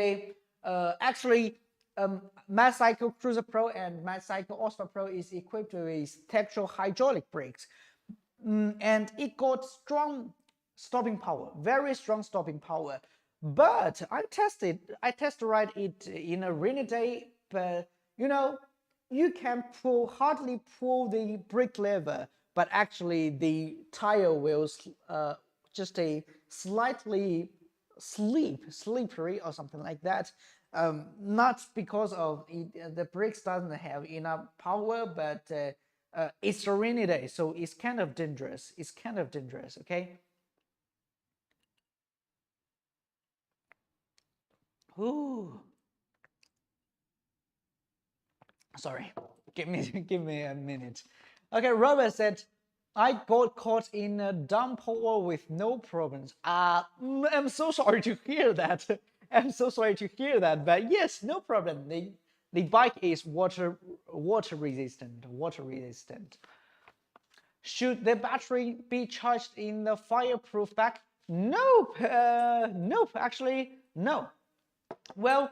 actually, Magicycle Cruiser Pro and Magicycle Ultra Pro is equipped with textural hydraulic brakes. And it got strong stopping power, very strong stopping power. But I test ride it in a rainy day, but you know, you can hardly pull the brake lever, but actually the tire will just a slightly slippery or something like that. Not because of the brakes doesn't have enough power, but it's a rainy day, so it's kind of dangerous. Okay. Ooh. Sorry, give me a minute. Okay, Robert said, I got caught in a downpour with no problems. I'm so sorry to hear that. I'm so sorry to hear that, but yes, no problem. The bike is water resistant. Should the battery be charged in the fireproof bag? Nope. Nope. Actually, no. Well,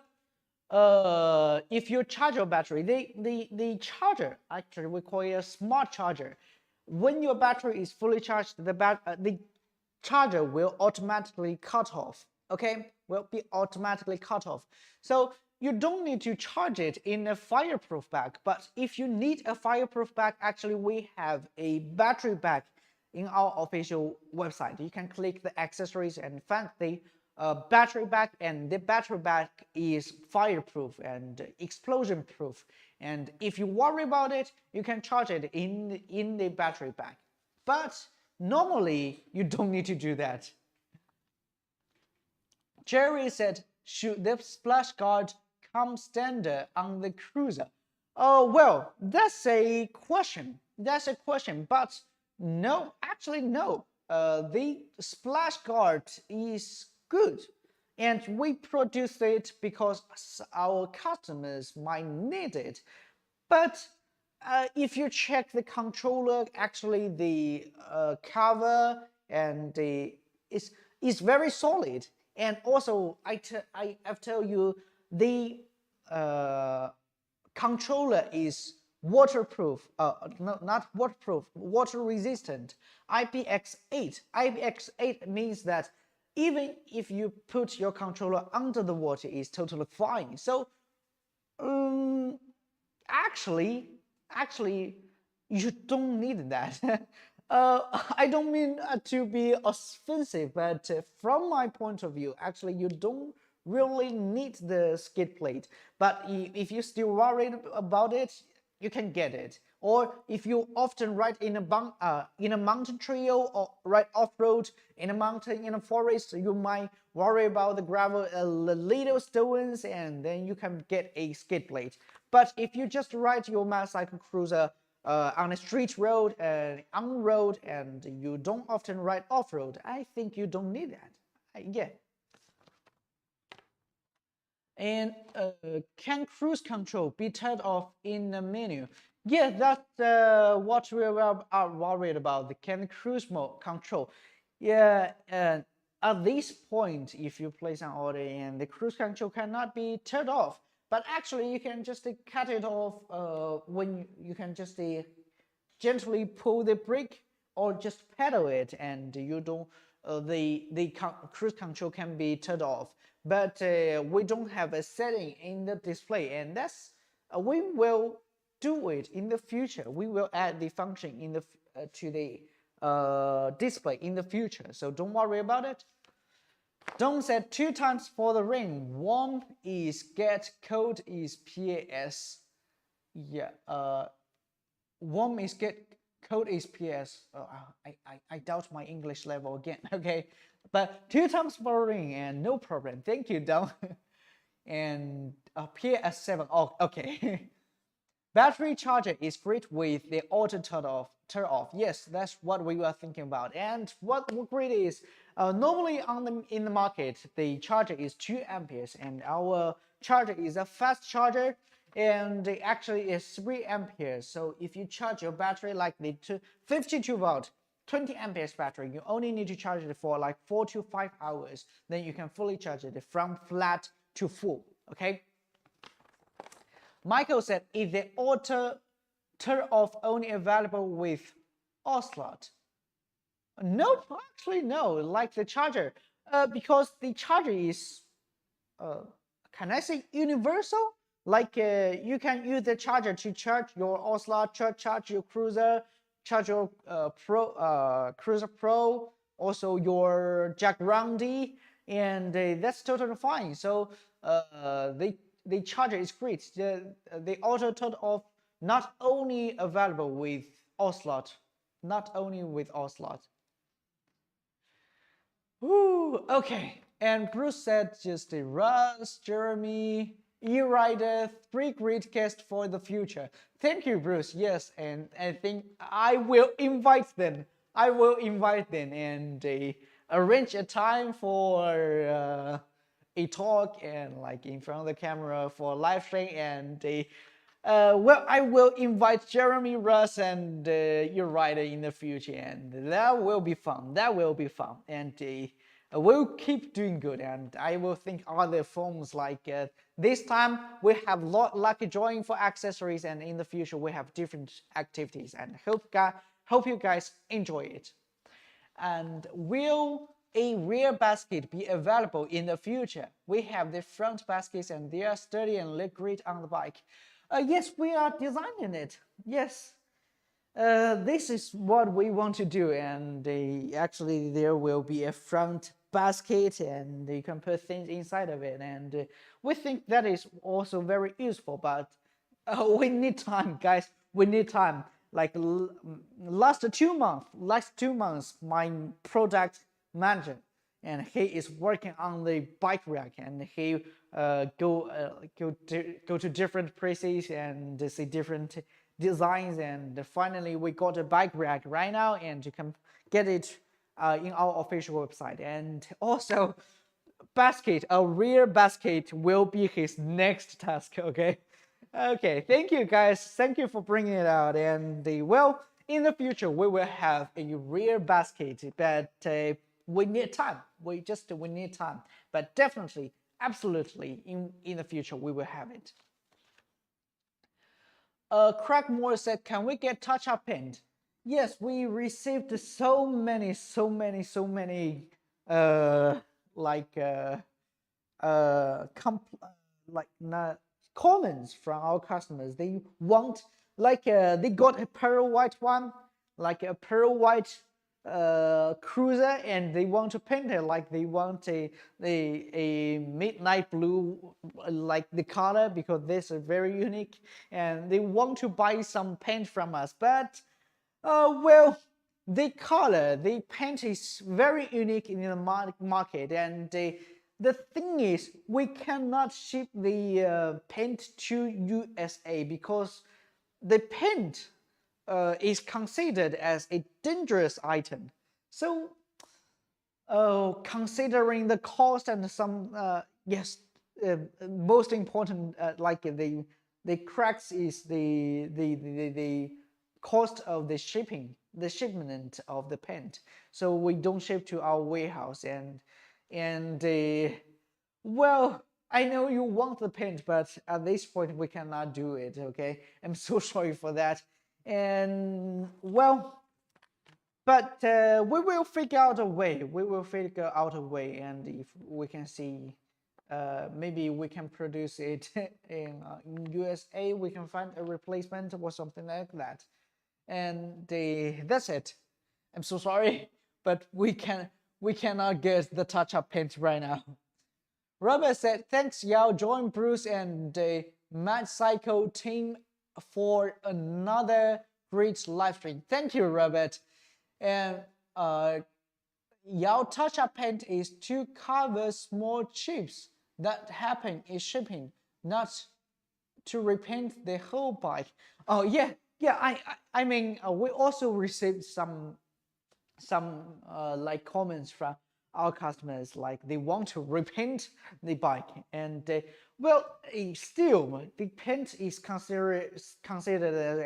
if you charge your battery, the charger, actually we call it a smart charger. When your battery is fully charged, the charger will automatically cut off. Okay, will be automatically cut off. So you don't need to charge it in a fireproof bag. But if you need a fireproof bag, actually we have a battery bag in our official website. You can click the accessories and find the battery bag, and the battery bag is fireproof and explosion proof. And if you worry about it, you can charge it in the battery bag. But normally you don't need to do that. Jerry said, should the splash guard come standard on the cruiser? Oh, well, that's a question. But no, actually no. The splash guard is good, and we produce it because our customers might need it. But if you check the controller, actually the cover and is very solid. And also, I've told you the controller is waterproof. No, not waterproof, water resistant. IPX8. IPX8 means that even if you put your controller under the water, it's totally fine. So, actually, you don't need that. I don't mean to be offensive, but from my point of view, actually, you don't really need the skid plate. But if you're still worried about it, you can get it. Or if you often ride in a mountain trail or ride off-road in a mountain, in a forest, you might worry about the gravel, the little stones, and then you can get a skid plate. But if you just ride your Magicycle Cruiser on a street road and on road, and you don't often ride off-road, I think you don't need that. Yeah. And can cruise control be turned off in the menu? Yeah, that's what we are worried about, the can cruise mode control. Yeah, and at this point, if you place an order and the cruise control cannot be turned off, but actually you can just cut it off when you can just gently pull the brake or just pedal it, and you don't the cruise control can be turned off. But we don't have a setting in the display, and that's we will do it in the future. We will add the function in the to the display in the future, so don't worry about it. Don't set 2 times for the ring. One is get, code is PAS. Yeah, one is get, code is PS. I doubt my English level again. Okay, but 2 times for ring and no problem. Thank you, Don. And PS7. Oh, okay. Battery charger is great with the auto turn off. Yes, that's what we were thinking about. And what great is normally in the market the charger is 2 amperes, and our charger is a fast charger, and it actually is 3 amperes. So if you charge your battery like the 52 volt 20 amperes battery, you only need to charge it for like 4 to 5 hours. Then you can fully charge it from flat to full. Okay. Michael said, is the auto turn off only available with Ocelot? No, actually no, like the charger, because the charger is, can I say universal? Like you can use the charger to charge your Ocelot, charge your Cruiser, charge your Cruiser Pro, also your Jack Roundy, and that's totally fine. So the charger is great. The auto turn off not only available with Ocelot, not only with Ocelot. Ooh, okay. And Bruce said just Russ, Jeremy, E-Rider, 3 great guests for the future. Thank you, Bruce. Yes, and I think I will invite them. I will invite them and arrange a time for a talk and like in front of the camera for live stream, and well, I will invite Jeremy, Russ, and your rider in the future, and that will be fun. That will be fun, and we'll keep doing good. And I will think other forms like this time we have lucky drawing for accessories, and in the future we have different activities. And hope you guys enjoy it. And will a rear basket be available in the future? We have the front baskets, and they are sturdy and look great on the bike. Yes, we are designing it. Yes, this is what we want to do, and actually there will be a front basket, and you can put things inside of it, and we think that is also very useful. But we need time, guys. We need time. Like last 2 months, my product manager, and he is working on the bike rack, and he go to different places and see different designs, and finally we got a bike rack right now, and you can get it in our official website. And also a rear basket will be his next task. Okay, thank you guys, thank you for bringing it out. And well, in the future we will have a rear basket, but we need time. We need time, but definitely, absolutely, in the future we will have it. Crackmore said, can we get touch-up paint? Yes, we received so many comments from our customers. They want they got a pearl white one, like a pearl white cruiser, and they want to paint it like they want a midnight blue, like the color, because this is very unique, and they want to buy some paint from us. But well, the color, the paint is very unique in the market, and the thing is, we cannot ship the paint to USA because the paint is considered as a dangerous item. So, considering the cost and some yes, most important like the the cracks is the cost of the shipment of the paint. So we don't ship to our warehouse, and well, I know you want the paint, but at this point we cannot do it. Okay, I'm so sorry for that. And well, but we will figure out a way. We will figure out a way, and if we can see, maybe we can produce it in USA. We can find a replacement or something like that. And that's it. I'm so sorry, but we cannot get the touch-up paint right now. Robert said, "Thanks, Yao. Join Bruce and the Magicycle team for another great live stream." Thank you, Robert. And Yao touch-up paint is to cover small chips that happen in shipping, not to repaint the whole bike. Oh yeah, yeah. I mean, we also received some like comments from our customers, like they want to repaint the bike, and well, still the paint is considered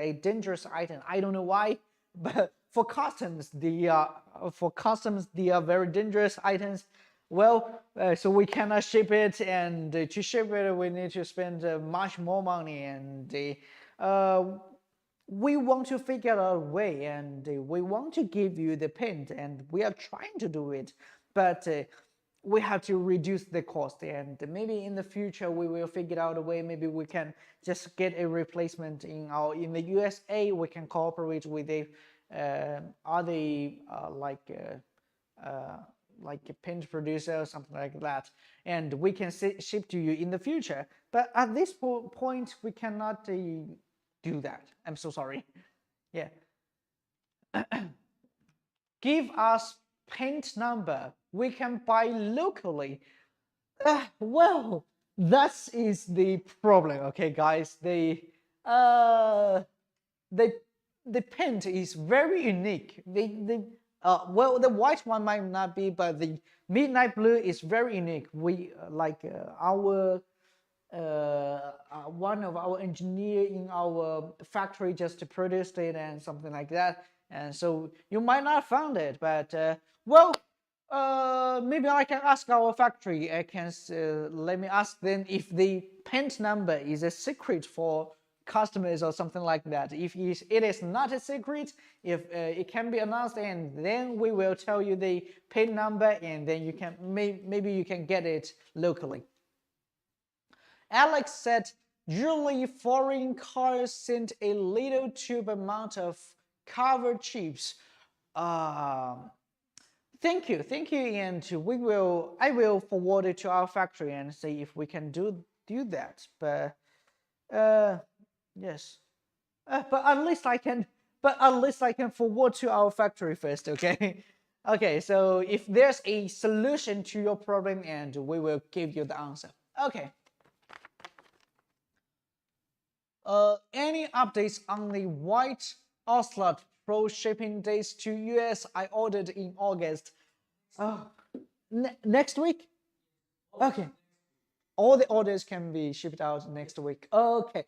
a dangerous item. I don't know why, but for customs they are very dangerous items. Well, so we cannot ship it, and to ship it we need to spend much more money, and we want to figure out a way, and we want to give you the paint, and we are trying to do it, but we have to reduce the cost, and maybe in the future we will figure out a way. Maybe we can just get a replacement in the USA. We can cooperate with the other like a paint producer or something like that, and we can ship to you in the future. But at this point we cannot do that. I'm so sorry. Yeah. Give us paint number. We can buy locally. Well, that is the problem. Okay, guys. The paint is very unique. Well, the white one might not be, but the midnight blue is very unique. We one of our engineer in our factory just produced it and something like that, and so you might not found it, but well, maybe I can ask our factory. I can let me ask them if the paint number is a secret for customers or something like that. If it is not a secret, if it can be announced, and then we will tell you the paint number, and then you can maybe you can get it locally. Alex said, usually foreign cars send a little tube amount of cover chips. Thank you, and I will forward it to our factory and see if we can do that. But yes, but at least I can forward to our factory first. Okay. Okay, so if there's a solution to your problem, and we will give you the answer. Okay. Any updates on the white Ocelot Pro shipping dates to US? I ordered in August. Next week? Okay. All the orders can be shipped out next week. Okay.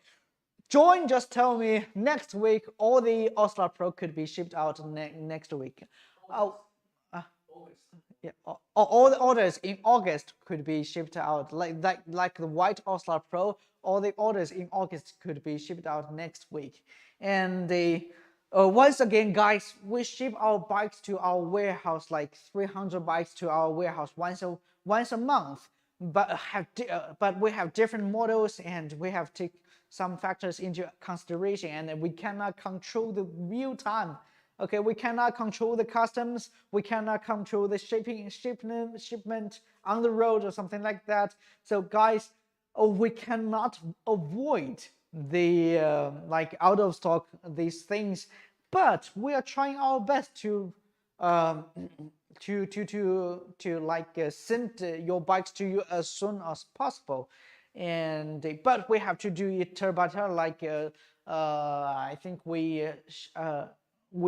Join just tell me next week all the Ocelot Pro could be shipped out next week. Yeah, all the orders in August could be shipped out, like the white Ocelot Pro. All the orders in August could be shipped out next week. And once again, guys, we ship our bikes to our warehouse, like 300 bikes to our warehouse once a month. But we have different models, and we have to take some factors into consideration, and we cannot control the real time. Okay, we cannot control the customs, we cannot control the shipment on the road or something like that. So guys, we cannot avoid the like out of stock these things, but we are trying our best to like send your bikes to you as soon as possible. And but we have to do it turn by turn. Like I think we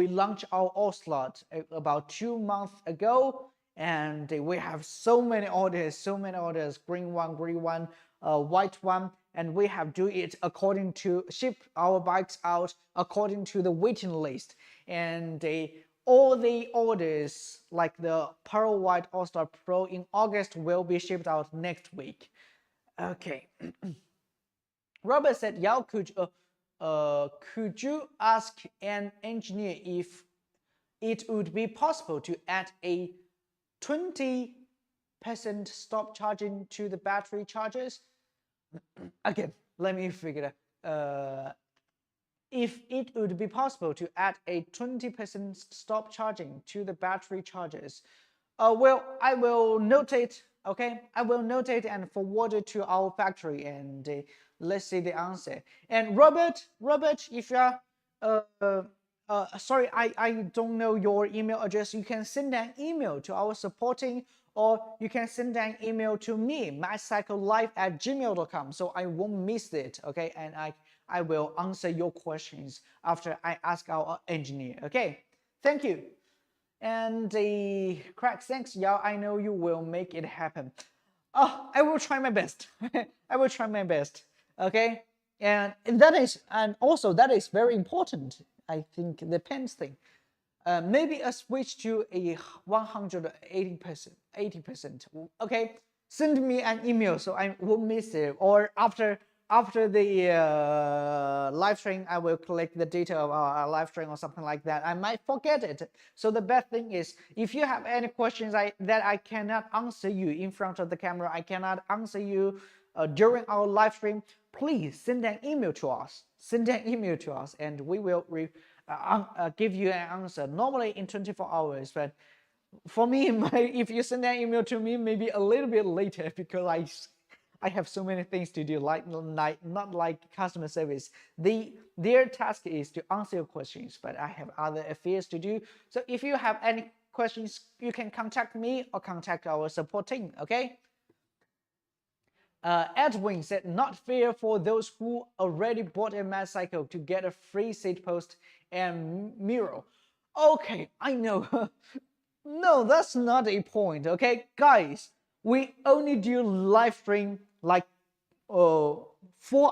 launched our Ocelot about 2 months ago, and we have so many orders, green one, white one, and we have do it according to ship our bikes out according to the waiting list, and all the orders like the Pearl White All-Star Pro in August will be shipped out next week. Okay. Robert said, Yao, could you ask an engineer if it would be possible to add a 20% stop charging to the battery chargers? Again, let me figure it. If it would be possible to add a 20% stop charging to the battery chargers, well, I will note it. Okay, I will note it and forward it to our factory, and let's see the answer. And Robert, if you are sorry, I don't know your email address. You can send an email to our supporting, or you can send an email to me, magicyclelive@gmail.com, so I won't miss it. Okay, and I will answer your questions after I ask our engineer. Okay, thank you. And the crack, thanks, Yao. I know you will make it happen. Oh, I will try my best. I will try my best. Okay, and also that is very important. I think the pens thing. Maybe a switch to a 180%, 80%. Okay, send me an email so I won't miss it. Or after the live stream, I will collect the data of our live stream or something like that. I might forget it. So the best thing is, if you have any questions that I cannot answer you in front of the camera, I cannot answer you during our live stream, please send an email to us. Send an email to us, and we will give you an answer. Normally in 24 hours, but for me, if you send an email to me, maybe a little bit later, because I have so many things to do, like not like customer service. Their task is to answer your questions, but I have other affairs to do. So if you have any questions, you can contact me or contact our support team. Okay. Edwin said, not fair for those who already bought a Magicycle to get a free seat post and mirror. Okay, I know. No, that's not a point. Okay, guys, we only do live stream like 4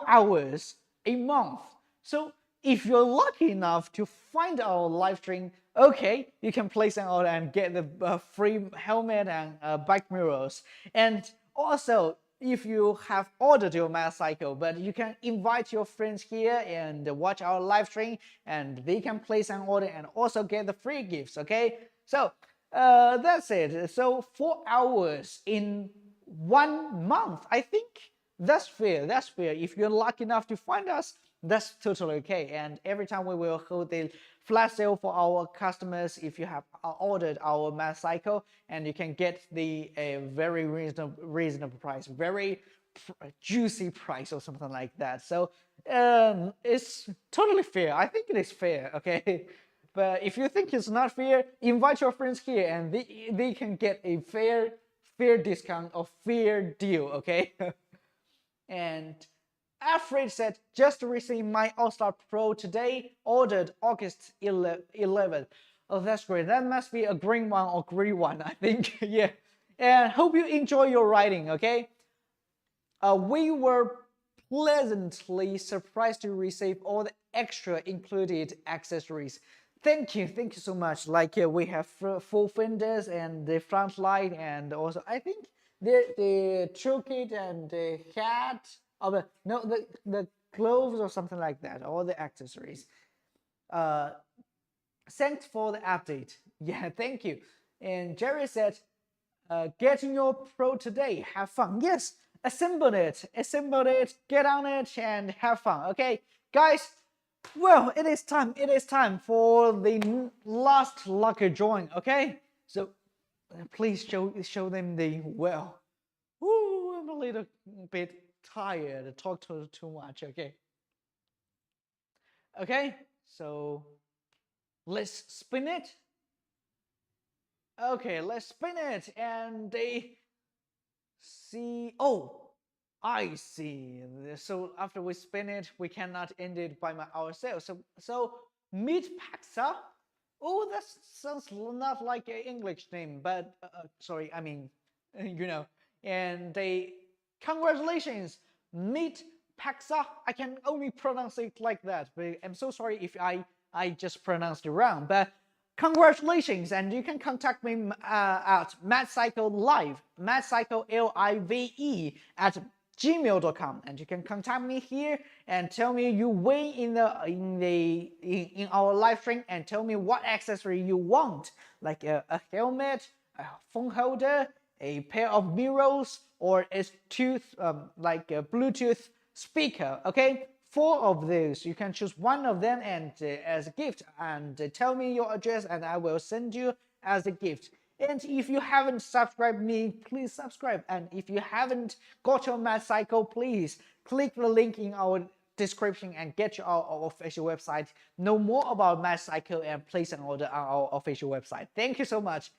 hours a month. So if you're lucky enough to find our live stream, okay, you can place an order and get the free helmet and bike mirrors. And also, if you have ordered your Magicycle, but you can invite your friends here and watch our live stream, and they can place an order and also get the free gifts. Okay, so that's it. So 4 hours in 1 month, I think that's fair. That's fair. If you're lucky enough to find us, that's totally okay. And every time we will hold a flash sale for our customers if you have ordered our Magicycle, and you can get the very reasonable price, very juicy price or something like that. So it's totally fair. I think it is fair. Okay. But if you think it's not fair, invite your friends here, and they can get a fair discount or fair deal. Okay. And Alfred said, just received my All-Star Pro today, ordered August 11th. Oh, that's great. That must be a green one or green one, I think. Yeah. And hope you enjoy your riding, okay? We were pleasantly surprised to receive all the extra included accessories. Thank you so much. Like we have full fenders and the front light, and also I think the toolkit and the hat, the gloves or something like that, all the accessories. Thanks for the update. Yeah, thank you. And Jerry said, getting your Pro today, have fun. Yes, assemble it, get on it and have fun. Okay, guys, well, it is time for the last lucky drawing. Okay, so please show them the well. Ooh, I'm a little bit tired. Talk too much. Okay, so let's spin it. Okay, let's spin it, and they see. Oh, I see. So after we spin it, we cannot end it by ourselves. So Meet Paxa. Oh, that sounds not like an English name, but sorry, I mean, you know. And they, congratulations, Meet Paxa. I can only pronounce it like that, but I'm so sorry if I just pronounced it wrong. But congratulations, and you can contact me at Magicycle Live, Magicycle LIVE at gmail.com, and you can contact me here and tell me you win in our live stream, and tell me what accessory you want, like a helmet, a phone holder, a pair of mirrors, or a like a Bluetooth speaker. Okay, 4 of those. You can choose one of them and as a gift, and tell me your address, and I will send you as a gift. And if you haven't subscribed me, please subscribe. And if you haven't got your Magicycle, please click the link in our description and get your our official website. Know more about Magicycle and place an order on our official website. Thank you so much.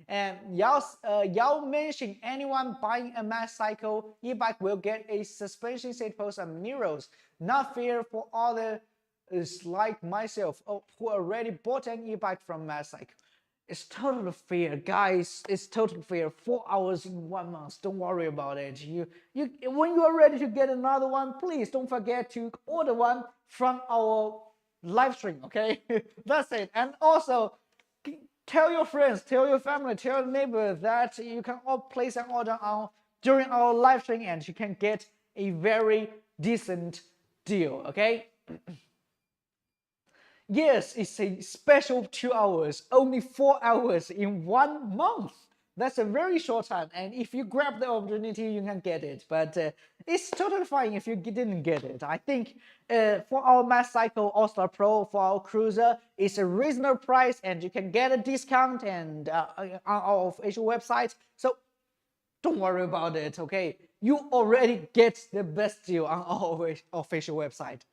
And y'all mention anyone buying a Magicycle e-bike will get a suspension seat post and mirrors. Not fair for others like myself who already bought an e-bike from Magicycle. It's totally fair, guys. It's totally fair. 4 hours in 1 month. Don't worry about it. When you are ready to get another one, please don't forget to order one from our live stream. Okay, that's it. And also, tell your friends, tell your family, tell your neighbor that you can all place an order during our live stream, and you can get a very decent deal. Okay. Yes, it's a special 2 hours, only 4 hours in 1 month. That's a very short time, and if you grab the opportunity, you can get it. But it's totally fine if you didn't get it. I think for our Magicycle All-Star Pro, for our cruiser, it's a reasonable price, and you can get a discount and on our official website. So don't worry about it, okay? You already get the best deal on our official website.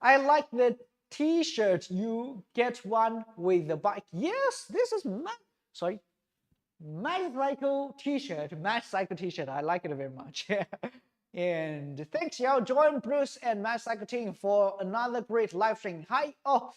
I like the T-shirt. You get one with the bike. Yes, this is Magicycle T-shirt. Magicycle T-shirt. I like it very much. And thanks, y'all. Join Bruce and Magicycle team for another great live stream. Hi. Oh,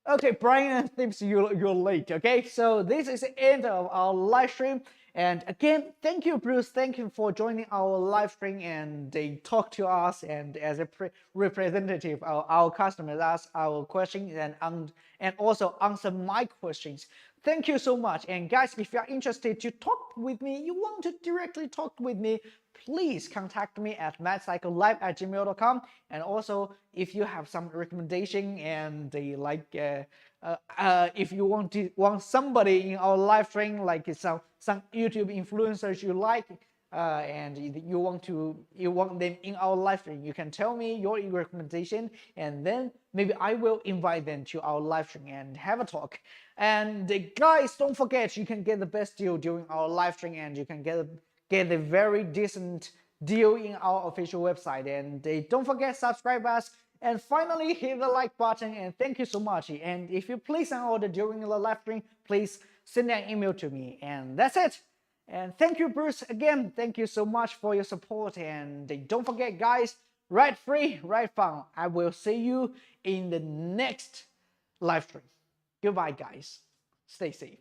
okay, Brian thinks you're late. Okay, so this is the end of our live stream. And again, thank you, Bruce. Thank you for joining our live stream, and they talk to us, and as a representative of our customers, ask our questions and also answer my questions. Thank you so much. And guys, if you are interested to talk with me, you want to directly talk with me, please contact me at magicyclelive@gmail.com. And also, if you have some recommendation and if you want somebody in our live stream, like some YouTube influencers you like, and you want them in our live stream, you can tell me your recommendation, and then maybe I will invite them to our live stream and have a talk. And guys, don't forget, you can get the best deal during our live stream, and you can get a very decent deal in our official website. And don't forget, subscribe us. And finally, hit the like button, and thank you so much. And if you place an order during the live stream, please send an email to me. And that's it. And thank you, Bruce. Again, thank you so much for your support. And don't forget, guys, ride free, ride fun. I will see you in the next live stream. Goodbye, guys. Stay safe.